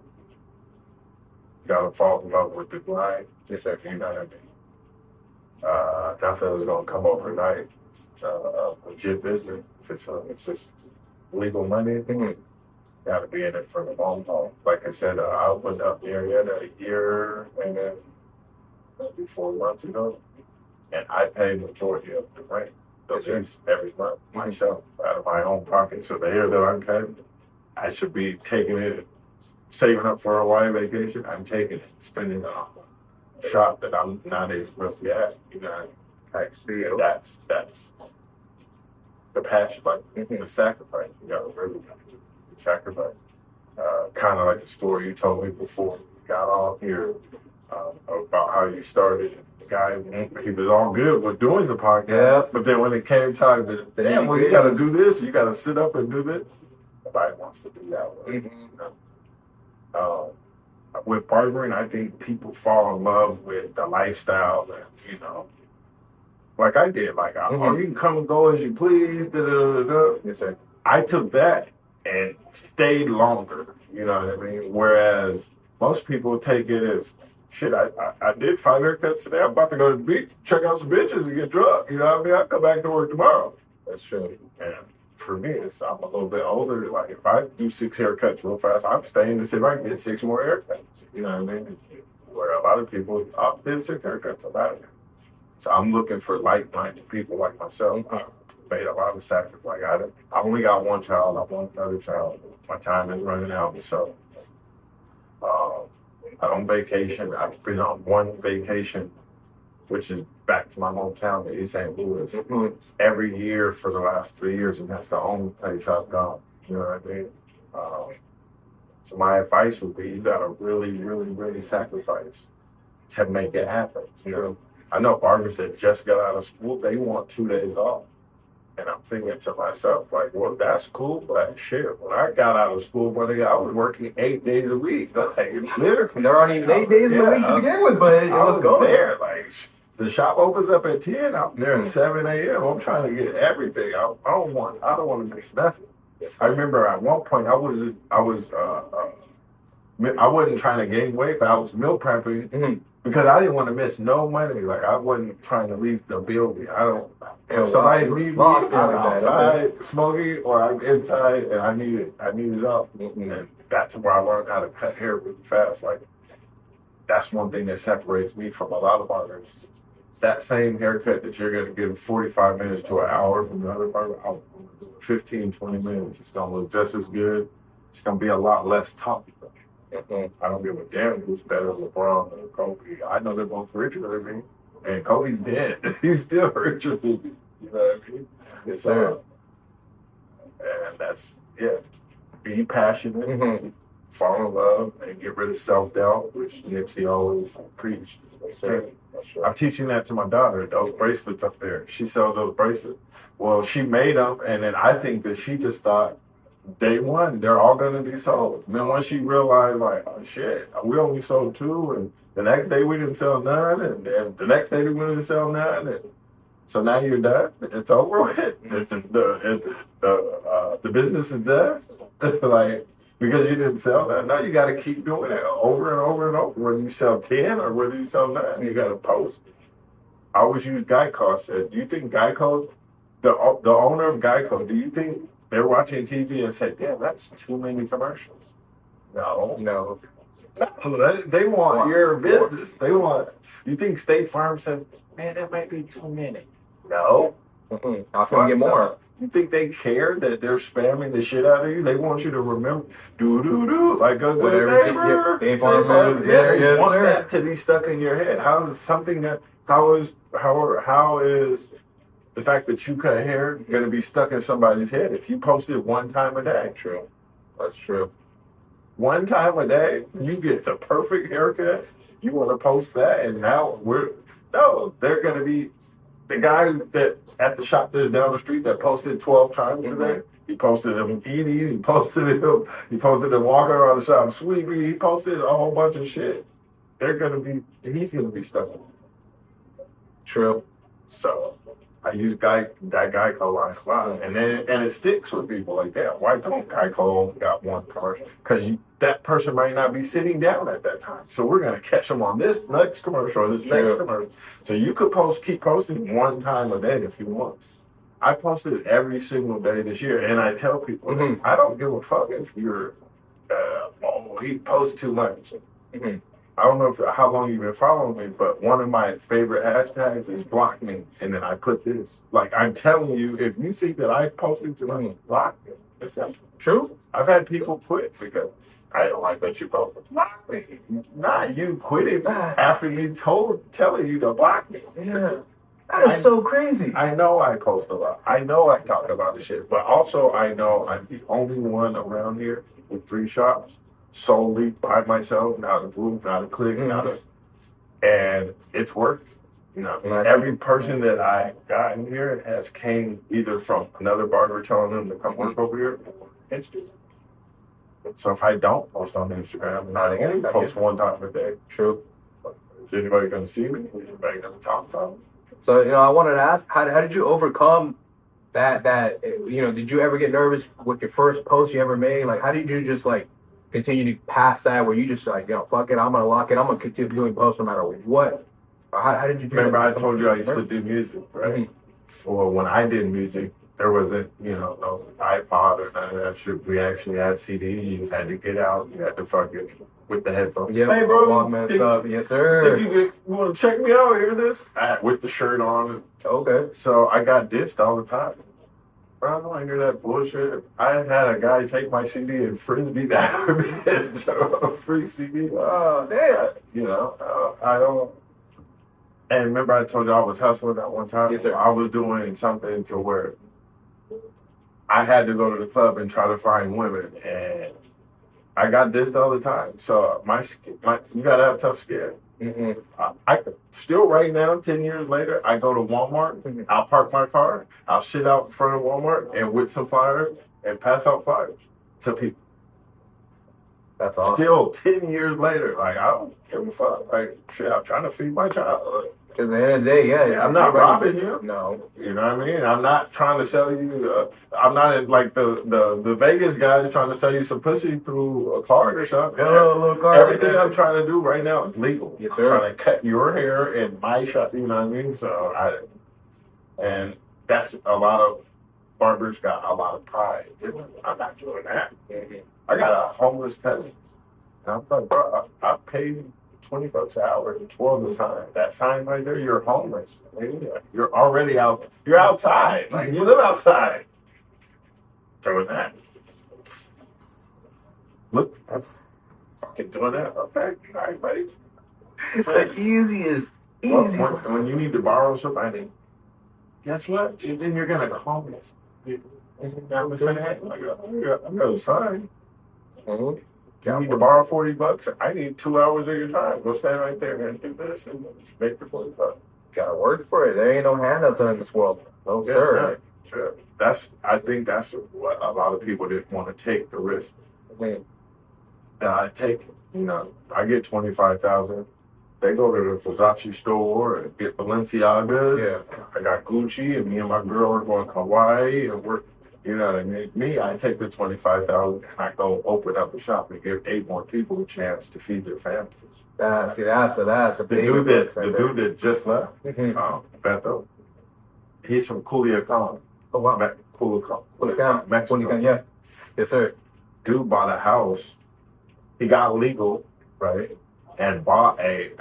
gotta fall in love with the grind. Yes, sir. You know what I mean? Nothing is gonna come overnight. It's a legit business. If it's just legal money, Mm-hmm. gotta be in it for the long haul. Like I said, I opened up Murrieta a year and then maybe 4 months ago, and I pay majority of the rent, the lease every month myself out of my own pocket. So the hair that I'm cutting, I should be taking it, saving up for a Hawaii vacation. I'm taking it, spending it on a shop that I'm not even supposed to be at. You know, actually, that's the passion, like the sacrifice. You gotta really sacrifice. Kind of like the story you told me before we got on here about how you started. The guy, he was all good with doing the podcast, but then when it came time to, well, you gotta do this, you gotta sit up and do this. Nobody wants to do that. You know? With barbering, I think people fall in love with the lifestyle and, you know, like I did, like, oh, you can come and go as you please, Yes, sir. I took that and stayed longer, you know what I mean? Whereas most people take it as, shit, I did 5 haircuts today, I'm about to go to the beach, check out some bitches and get drunk, you know what I mean? I'll come back to work tomorrow. That's true. And for me, I'm a little bit older, like if I do 6 haircuts real fast, I'm staying to see if I can get 6 more haircuts, you know what I mean? Where a lot of people, I'll do 6 haircuts, I'm out of here. So I'm looking for like-minded people like myself. I made a lot of sacrifice. I only got 1 child. I want another child. My time is running out. So I'm on vacation. I've been on 1 vacation, which is back to my hometown in East St. Louis, every year for the last 3 years, and that's the only place I've gone. You know what I mean? So my advice would be, you gotta really, really, really sacrifice to make it happen. You know, I know barbers that just got out of school, they want 2 days off. And I'm thinking to myself, like, well, that's cool, but shit, when I got out of school, buddy, I was working 8 days a week. Like, literally. There aren't even 8 days in the week to begin with, but it was going there. Like, the shop opens up at 10, I'm there at 7 a.m. I'm trying to get everything. I don't want to miss nothing. I remember at one point I wasn't trying to gain weight, but I was meal prepping because I didn't want to miss no money. Like, I wasn't trying to leave the building. If somebody leave me, I'm outside smoking, or I'm inside and I need it up. And that's where I learned how to cut hair really fast. Like, that's one thing that separates me from a lot of barbers. That same haircut that you're going to get in 45 minutes to an hour from another barber, 15, 20 minutes, it's going to look just as good. It's going to be a lot less talky. I don't give a damn who's better, LeBron or Kobe. I know they're both richer than me. And Kobe's dead. He's still richer than me. You know what I mean? Yes, sir. And that's, be passionate. fall in love and get rid of self-doubt, which Nipsey always preached. I'm teaching that to my daughter, those bracelets up there. She sells those bracelets. Well, she made them, and then I think that she just thought, day one, they're all going to be sold. And then once she realized, like, oh, shit, we only sold 2, and the next day we didn't sell none, and then the next day we didn't sell none, and so now you're done. It's over with. The business is done. Like, because you didn't sell that. Now you got to keep doing it over and over and over. Whether you sell 10 or whether you sell 9, you got to post. I always use Geico. I said, do you think Geico, the owner of Geico, do you think they're watching TV and say, damn, that's too many commercials? No. They want your business. They want, you think State Farm says, man, that might be too many? No. How can we get more? No. You think they care that they're spamming the shit out of you? They want you to remember, like a good neighbor. State Farm is there, they want that to be stuck in your head. How is the fact that you cut hair going to be stuck in somebody's head if you post it one time a day? True. That's true. One time a day, you get the perfect haircut. You want to post that, and now they're going to be the guy that at the shop that's down the street that posted 12 times today. He posted him eating. He posted him walking around the shop sweeping. He posted a whole bunch of shit. He's gonna be stuck. True. So I use that Geico line a lot, and it sticks with people like that. Why don't Geico only got one commercial? Because that person might not be sitting down at that time. So we're gonna catch them on this next commercial or this next commercial. So you could keep posting one time a day if you want. I posted every single day this year, and I tell people I don't give a fuck if you're he posts too much. I don't know how long you've been following me, but one of my favorite hashtags is block me. And then I put this. Like, I'm telling you, if you think that I posted too much, block me. It's true. I've had people quit because I don't like that you posted. Block me. Not you quitting after me telling you to block me. Yeah. That is so crazy. I know I post a lot. I know I talk about the shit. But also I know I'm the only one around here with 3 shops. Solely by myself, not a group, not a clique, and it's worked. You know, every person that I got in here has came either from another barber telling them to come work over here, or Instagram. So if I don't post on Instagram, I only post one time a day. True. Is anybody going to see me? Is anybody going to talk about me? So I wanted to ask, how did you overcome that? Did you ever get nervous with your first post you ever made? Like, how did you just continue to pass that where you just fuck it, I'm gonna lock it, I'm gonna continue doing posts no matter what? How did you do Remember that? I told you I used to do music, right? Well, when I did music, there wasn't, no iPod or none of that shit. We actually had CDs. You had to get out. You had to fucking with the headphones. Yeah, hey, bro, Walkman stuff. Yes, sir. You want to check me out? Hear this? With the shirt on. Okay. So I got dissed all the time. Bro, I don't want to hear that bullshit. I had a guy take my CD and frisbee that bitch. Free CD. Oh, damn. I don't. And remember I told you I was hustling that one time? Yes, sir. I was doing something to where I had to go to the club and try to find women. And I got dissed all the time. So you got to have tough skin. I still right now, 10 years later, I go to Walmart, I'll park my car, I'll sit out in front of Walmart and with some flyers and pass out flyers to people. That's awesome. Still 10 years later, I don't give a fuck. Shit, I'm trying to feed my child. Because at the end of the day, I'm not robbing you. No. You know what I mean? I'm not trying to sell you. I'm not like the Vegas guys trying to sell you some pussy through a card or something. Little card. Everything I'm trying to do right now is legal. Yes, sir. I'm trying to cut your hair in my shop. You know what I mean? So and that's a lot of barbers got a lot of pride. I'm not doing that. I got a homeless cousin. And I'm like, bro, I paid $20 an hour and 12 a sign. That sign right there, you're homeless. You're already out. You're outside. You live outside. Doing that. Look, I'm fucking doing that. Okay, all right, buddy. The easiest. Easy. When you need to borrow somebody, guess what? Then you're gonna call me. I'm gonna say, hey, I got a sign. You need to borrow $40. I need 2 hours of your time. Go stand right there and do this and make the $40. Gotta work for it. There ain't no handouts in this world. No, sir. Yeah, sure. I think that's what a lot of people didn't want to take the risk. Mhm. I take, I get 25,000. They go to the Versace store and get Balenciagas. Yeah. I got Gucci, and me and my girl are going to Hawaii, and we're, you know what I mean? Me, I take the 25,000 and I go open up a shop and give 8 more people a chance to feed their families. That's a The big dude difference right there. that just left, Mhm. Beto, he's from Culiacan. Oh wow. Culiacan, Mexico. Culiacan, yeah. Yes, sir. Dude bought a house. He got legal, right? And bought a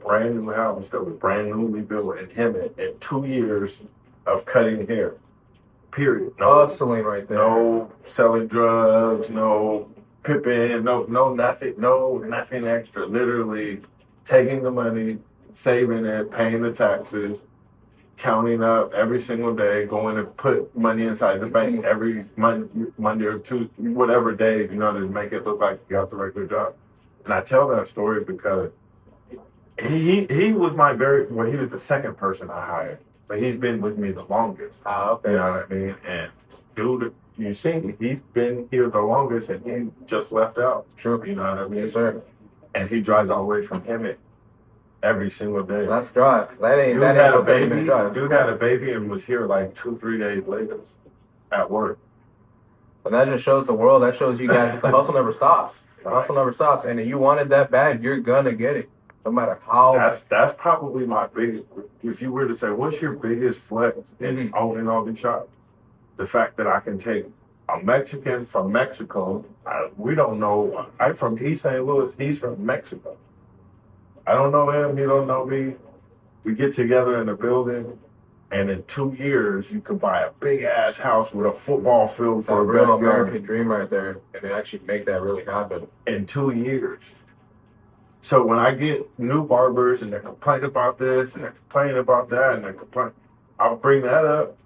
brand new house that was brand newly built in him in 2 years of cutting hair. Period. No, Hustling right there. no selling drugs, no pimping, no nothing extra. Literally taking the money, saving it, paying the taxes, counting up every single day, going to put money inside the bank every Monday or Tuesday, whatever day, to make it look like you got the regular job. And I tell that story because he was he was the second person I hired, but he's been with me the longest. Ah, okay. You know what I mean? And dude, you see, he's been here the longest, and he just left out. True. You know what I mean? Yes, sir. And he drives all the way from Emmett every single day. That's drive. That ain't Dude no had a 30-minute baby. drive. Dude had a baby and was here like 2-3 days later at work. But that just shows the world. That shows you guys that the hustle never stops. The hustle never stops. And if you want it that bad, you're gonna get it, no matter how. That's probably my biggest. If you were to say, what's your biggest flex in owning all these shops? The fact that I can take a Mexican from Mexico. We don't know. I'm from East St. Louis. He's from Mexico. I don't know him. He don't know me. We get together in a building, and in 2 years, you can buy a big ass house with a football field for a a real backyard. American dream right there, and they actually make that really happen. In 2 years. So when I get new barbers and they're complaining about this and they're complaining about that and they're complaining, I'll bring that up,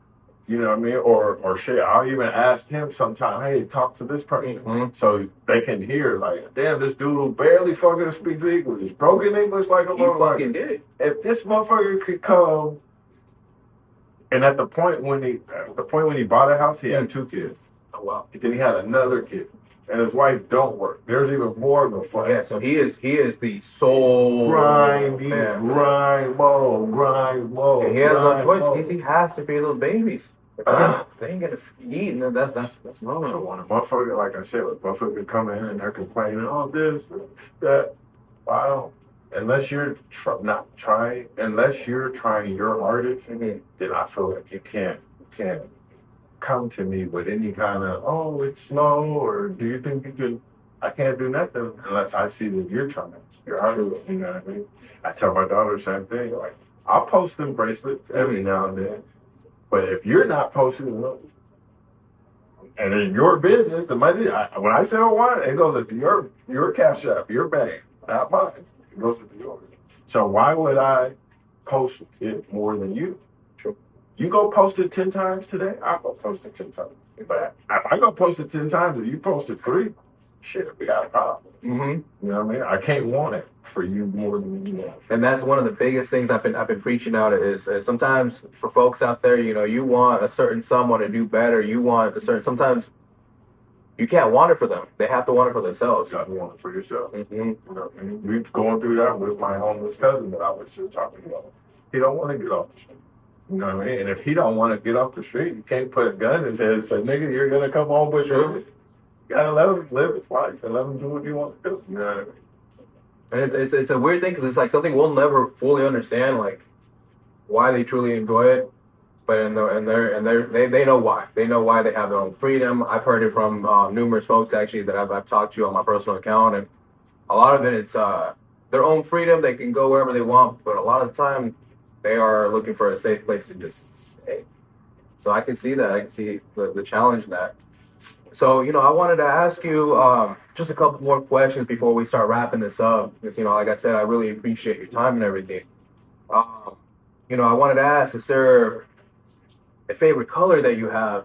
you know what I mean? Or shit, I'll even ask him sometime, hey, talk to this person. So they can hear, like, damn, this dude who barely fucking speaks English, broken English like a He motherfucker. fucking did it. If this motherfucker could come, and at the point when he bought a house, he had 2 kids. Oh wow. Then he had another kid. And his wife don't work. There's even more of a flex. Yeah, so he is the sole grind mode. And he has no choice because he has to feed those babies. They ain't gonna eat, and that's normal. So when a motherfucker, like I said, when a motherfucker come in and they're complaining, oh this, that, I don't. Unless you're trying your hardest, then I feel like you can't come to me with any kind of, oh, it's slow, or do you think you can? I can't do nothing unless I see that you're trying. You're hard. You know what I mean? I tell my daughter the same thing. Like, I'll post them bracelets every now and then, but if you're not posting them, and in your business, the money, when I sell one, it goes into your cash app, your bank, not mine. It goes into yours. So why would I post it more than you? You go post it 10 times today, I'll go post it 10 times. But if I go post it 10 times and you post it 3, shit, we got a problem. You know what I mean? I can't want it for you more than you want. And that's one of the biggest things I've been preaching out is sometimes for folks out there, you want a certain someone to do better. You want sometimes you can't want it for them. They have to want it for themselves. You got to want it for yourself. You know, and we're going through that with my homeless cousin that I was just talking about. He don't want to get off the street. You know what I mean? And if he don't want to get off the street, you can't put a gun in his head and say, nigga, you're going to come home with me. You got to let him live his life and let him do what he wants to do. You know what I mean? And it's a weird thing because it's like something we'll never fully understand, like why they truly enjoy it. But they know why. They know why they have their own freedom. I've heard it from numerous folks actually that I've talked to on my personal account, and a lot of it it's their own freedom. They can go wherever they want, but a lot of the time they are looking for a safe place to just stay. So I can see that. I can see the challenge in that. So, I wanted to ask you just a couple more questions before we start wrapping this up. Because, like I said, I really appreciate your time and everything. I wanted to ask, is there a favorite color that you have?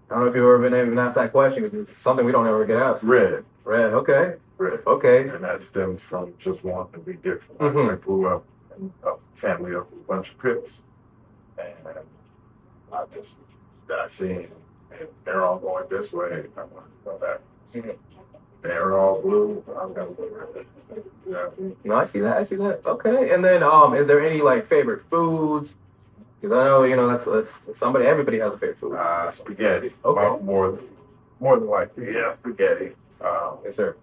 I don't know if you've ever been asked that question because it's something we don't ever get asked. Red. Red, okay. Right. Okay. And that stems from just wanting to be different. Mhm. I grew up in a family of a bunch of Crips, and I seen, and they're all going this way. I want to go that. Mhm. They're all blue. I'm gonna go red. Yeah. No, I see that. I see that. Okay. And then, is there any like favorite foods? Because I know, that's somebody. Everybody has a favorite food. Spaghetti. Okay. More than likely, yeah, spaghetti. Yes, sir.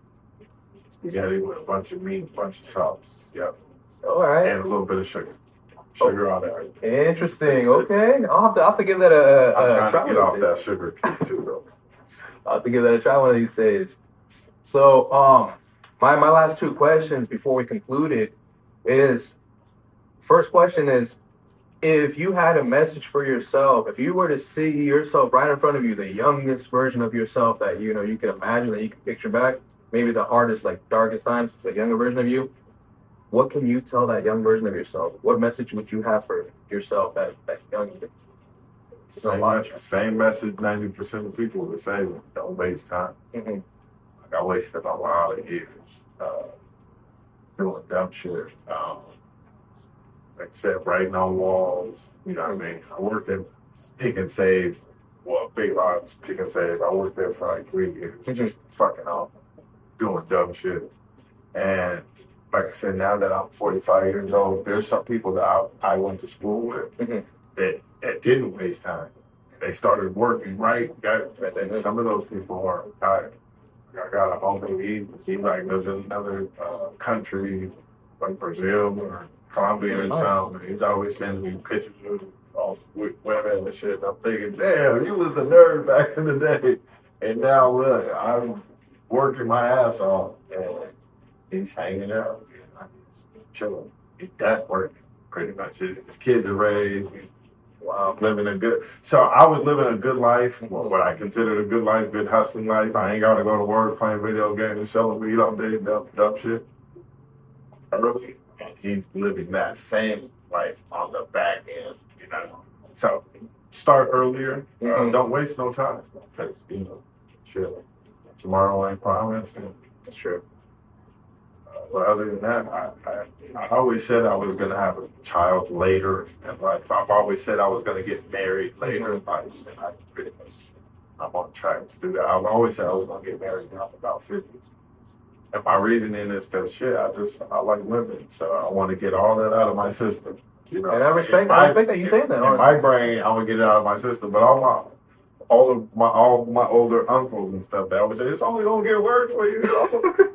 Spaghetti with a bunch of meat, a bunch of sauce. Yeah. All right. And a little bit of sugar. Sugar on there. Interesting. Okay. I'll have to give that I'm a trying try. to get off that sugar kick too, though. I'll have to give that a try one of these days. So, my last two questions before we conclude it is, first question is, if you had a message for yourself, if you were to see yourself right in front of you, the youngest version of yourself that you could imagine, that you could picture back, maybe the hardest, like darkest times, the younger version of you, what can you tell that young version of yourself? What message would you have for yourself, that young? Same message 90% of people would say: don't waste time. Mm-hmm. Like, I wasted a lot of years doing dumb shit. Like I said, writing on walls. You know what I mean? I worked in Pick and Save, Big Lots, Pick and Save. I worked there for like 3 years, just fucking off, doing dumb shit. And like I said, now that I'm 45 years old, there's some people that I went to school with that didn't waste time. They started working right. And some of those people are retired. I got a homie, he like lives in another country, like Brazil or Colombia or something. He's always sending me pictures of all women and shit. And I'm thinking, damn, you was the nerd back in the day. And now look, I'm working my ass off, and he's hanging out. He's chilling. He's done working, pretty much. His kids are raised. Wow, so I was living a good life, what I considered a good life, good hustling life. I ain't got to go to work, playing video games, and selling weed all day, dumb shit. Early, and he's living that same life on the back end, So start earlier. Don't waste no time, because shit, tomorrow ain't promised. That's true. But other than that, I always said I was gonna have a child later in life. I've always said I was gonna get married later in life, and I'm on track to do that. I've always said I was gonna get married when I'm about 50. And my reasoning is because I like women, so I want to get all that out of my system. And I respect that you saying that. In my brain, I want to get it out of my system, but all my older uncles and stuff, they always say it's only gonna get worse for you.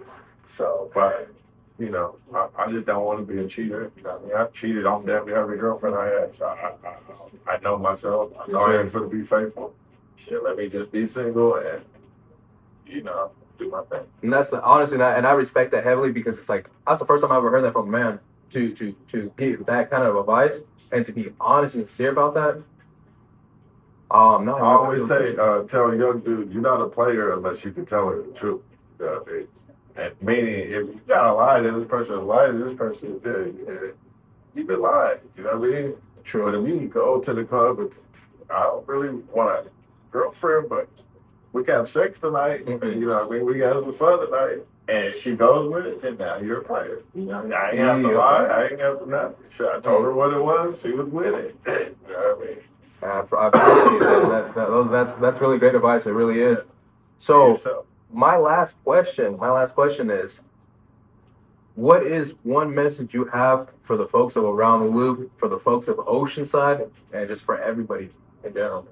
So, but. I just don't want to be a cheater. I've cheated on damn near every girlfriend I had. So I know myself. I know I ain't going to be faithful. Shit, let me just be single and, do my thing. And that's honestly, and I respect that heavily, because it's like, that's the first time I ever heard that from a man, to give that kind of advice and to be honest and sincere about that. No, I always say, tell a young dude, you're not a player unless you can tell her the truth. And meaning, if you gotta lie to this person, you've been lying. You know what I mean? True. But if you can go to the club and I don't really want a girlfriend, but we can have sex tonight. You know what I mean? We can have some fun tonight. And she goes with it, and now you're a player. I ain't have to lie. I ain't have to nothing. I told her what it was. She was with it. You know what I mean? I appreciate that. That's really great advice. It really is. So. My last question is, what is one message you have for the folks of Around the Loop, for the folks of Oceanside, and just for everybody in general?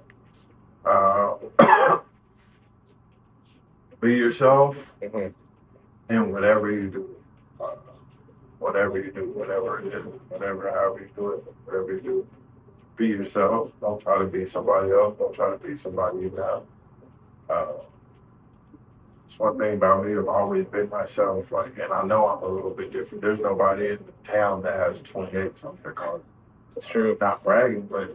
Be yourself in whatever you do. Whatever it is, however you do it, whatever you do. Be yourself. Don't try to be somebody else. Don't try to be somebody you're not. It's one thing about me, I've always been myself, and I know I'm a little bit different. There's nobody in the town that has 28s on their car. It's true. Not bragging, but,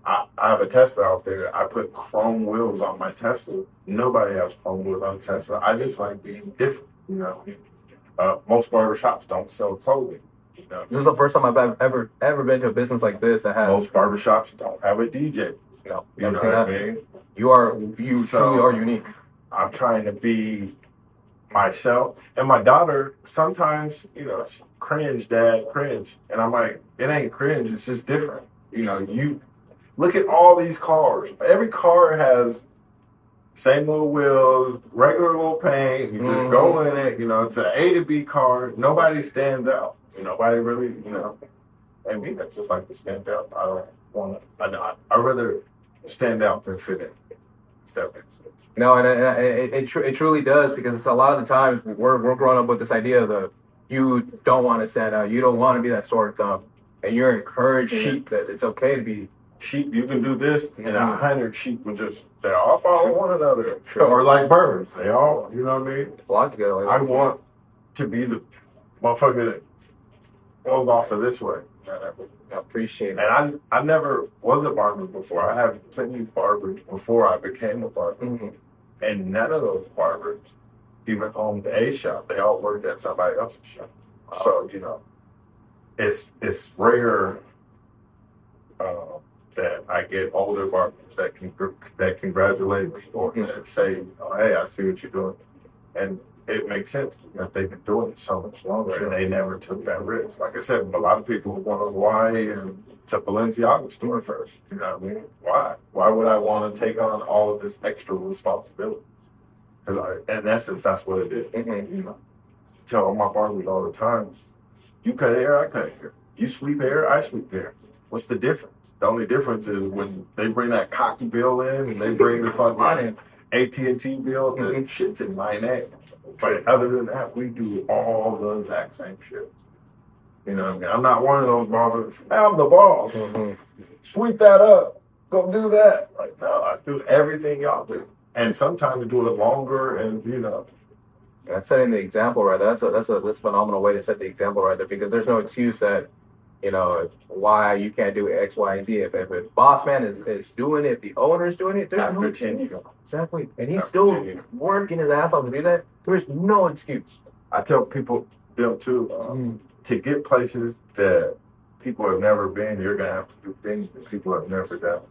I have a Tesla out there. I put chrome wheels on my Tesla. Nobody has chrome wheels on Tesla. I just like being different, Most barbershops don't sell clothing. This is the first time I've ever been to a business like this that has... Most barbershops don't have a DJ. No, you know what I mean? You truly are unique. I'm trying to be myself. And my daughter, sometimes, she cringe, dad, cringe. And I'm like, it ain't cringe, it's just different. You look at all these cars. Every car has same little wheels, regular little paint. You just go in it. It's an A to B car. Nobody stands out. Nobody really, And me, I just like to stand out. I don't want to. I'd rather stand out than fit in. If that makes sense. No, and it truly does, because it's a lot of the times we're growing up with this idea of you don't want to stand out. You don't want to be that sore thumb. And you're encouraging that it's okay to be. Sheep, you can do this, and 100 sheep will they all follow one another. Or like birds. They all, you know what I mean? Flock together. I want to be the motherfucker that goes off of this way. I appreciate it. And I never was a barber before. I had plenty of barbers before I became a barber. And none of those barbers even owned a shop. They all worked at somebody else's shop. Wow. So, it's rare that I get older barbers that congratulate me or that say, hey, I see what you're doing. And it makes sense because they've been doing it so much longer and they never took that risk. Like I said, a lot of people want to Hawaii and to Balenciaga store first. You know what I mean? Why? Why would I want to take on all of this extra responsibility? Because in essence, that's what it is. I tell my barbers all the time, you cut hair, I cut hair. You sweep hair, I sweep hair. What's the difference? The only difference is when they bring that cocky bill in and they bring the fucking AT&T bill, the shit's in my name. But other than that, we do all the exact same shit. You know what I mean? I'm not one of those barbers. I'm the boss. Sweep that up. Go do that. Like, no, I do everything y'all do. And sometimes do it longer and, That's setting the example right there. That's a phenomenal way to set the example right there, because there's no excuse that, why you can't do X, Y, and Z. If a boss man is doing it, if the owner's doing it, there's after 10 years. Exactly. And he's still working his ass off to do that. There's no excuse. I tell people, them too, to get places that people have never been, you're going to have to do things that people have never done.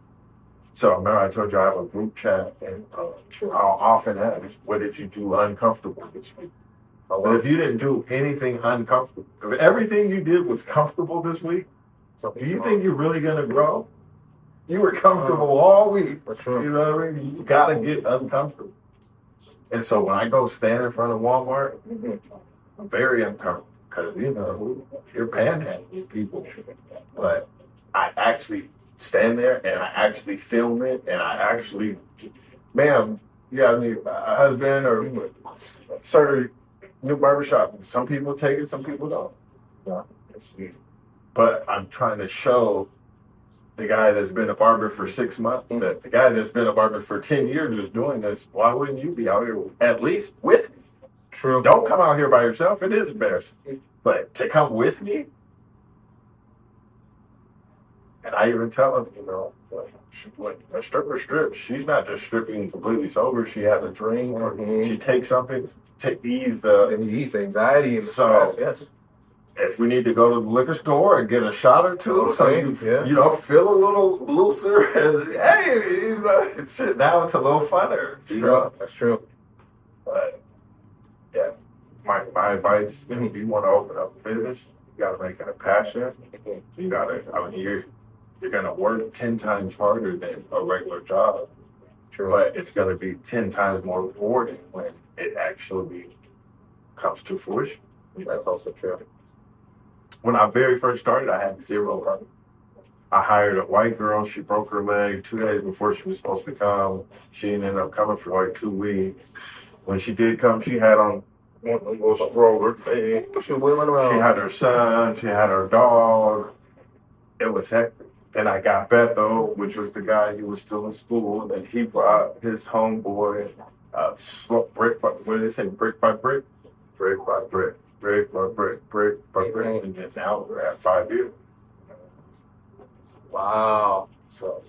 So remember I told you I have a group chat, and I'll often ask, what did you do uncomfortable this week? But if you didn't do anything uncomfortable, if everything you did was comfortable this week, do you think you're really going to grow? You were comfortable all week. You know what I mean? You got to get uncomfortable. And so when I go stand in front of Walmart, I'm very uncomfortable because, you're panhandling people. But I actually stand there and I actually film it and I actually, ma'am, you have a husband or sir, new barbershop. Some people take it, some people don't. But I'm trying to show the guy that's been a barber for 6 months that the guy that's been a barber for 10 years is doing this. Why wouldn't you be out here at least with me? True. Don't come out here by yourself. It is embarrassing. But to come with me, and I even tell him, when a stripper strips, she's not just stripping completely sober. She has a drink or she takes something to ease the anxiety and stress. Yes. If we need to go to the liquor store and get a shot or two, so you feel a little looser, and hey, shit, now it's a little funner. That's true. But yeah, my advice: if you want to open up a business, you got to make it a passion. You got to. You're gonna work 10 times harder than a regular job. True. But it's gonna be 10 times more rewarding when it actually comes to fruition. That's also true. When I very first started, I had 0 money. I hired a white girl. She broke her leg 2 days before she was supposed to come. She ended up coming for like 2 weeks. When she did come, she had on one of those little stroller thing. She wheeling around. She had her son. She had her dog. It was hectic. And I got Beto, which was the guy who was still in school, and he brought his homeboy, brick by, what did they say, brick by brick? Brick by brick, brick by brick, brick by brick, and then now we're at 5 years. Wow. So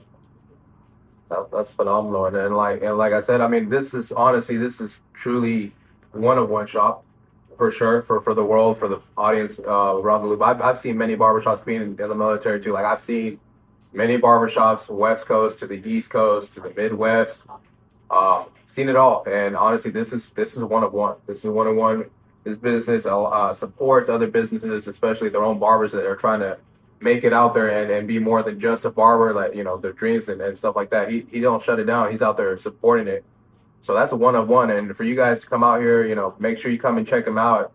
that's phenomenal. And like I said, I mean, this is truly one shop for sure, for the world, for the audience around the loop. I've seen many barbershops being in the military too. Like I've seen many barbershops, West Coast to the East Coast to the Midwest, Seen it all, and honestly, this is one of one. This is one of one. This business supports other businesses, especially their own barbers that are trying to make it out there and be more than just a barber, like, you know, their dreams and stuff like that. He don't shut it down. He's out there supporting it. So that's a one of one. And for you guys to come out here, you know, make sure you come and check him out,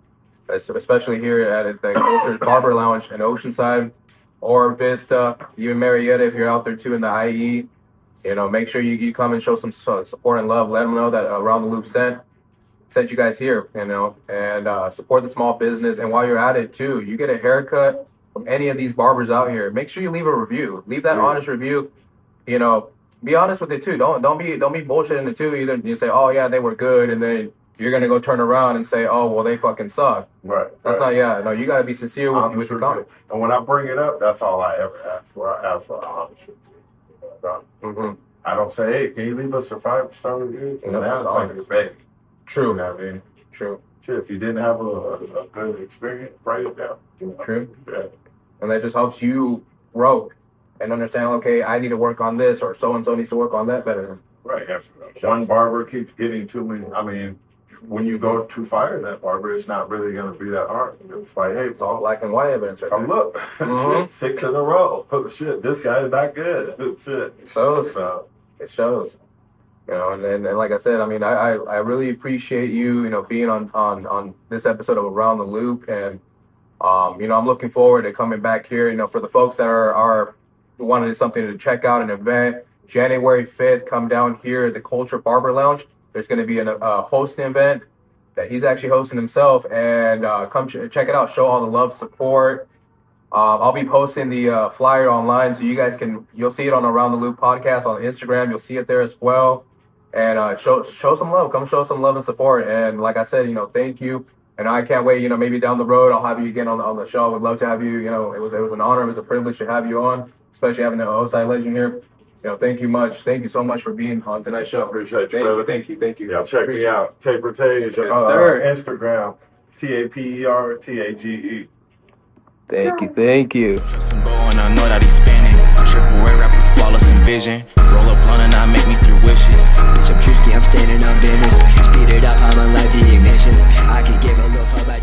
especially here at the Culture Barber Lounge in Oceanside or Vista, even Murrieta if you're out there too in the IE. You know, make sure you come and show some support and love. Let them know that Around the Loop sent you guys here, you know, and support the small business. And while you're at it too, you get a haircut from any of these barbers out here, make sure you leave a review. Leave that honest review. You know, be honest with it too. Don't be bullshitting it too. Either you say, oh yeah, they were good, and then you're gonna go turn around and say, oh well, they fucking suck. Right. That's not. Yeah. No, you gotta be sincere with your comment. And when I bring it up, that's all I ever ask for. I ask for honest review. I don't say, hey, can you leave us a 5-star review? And that's like your baby. True. You know what I mean? True. Sure, if you didn't have a good experience, write it down. You know? True. Yeah. And that just helps you grow and understand, okay, I need to work on this, or so-and-so needs to work on that better. Right. If one barber keeps getting too many, I mean, when you go to fire that barber, it's not really going to be that hard. It's like, hey, It's all black and white evidence right come there. look. Shit, 6 in a row. Oh, shit, this guy is not good. Shit. It shows. So, It shows. You know, and like I said, I mean, I really appreciate you, you know, being on this episode of Around the Loop. And, you know, I'm looking forward to coming back here. You know, for the folks that are who wanted something to check out, an event, January 5th, come down here at the Culture Barber Lounge. There's going to be a hosting event that he's actually hosting himself, and come check it out. Show all the love, support. I'll be posting the flyer online, so you guys you'll see it on Around the Loop podcast on Instagram. You'll see it there as well, and show some love. Come show some love and support. And like I said, you know, thank you. And I can't wait. You know, maybe down the road I'll have you again on the show. I would love to have you. You know, it was an honor. It was a privilege to have you on, especially having an Oceanside legend here. You know, thank you so much for being on tonight's show. Appreciate you, Thank you. yeah, check me out. Taper Tage. sir. Instagram. TAPERTAGE. Thank you. Trust him, boy, and I know that he's spinning. Triple A rapper, flawless in vision. Roll up blunt and I make me 3 wishes. Bitch, I'm Drewski, I'm standing on business. Speed it up, I'm a light the ignition. I can give a little fuck about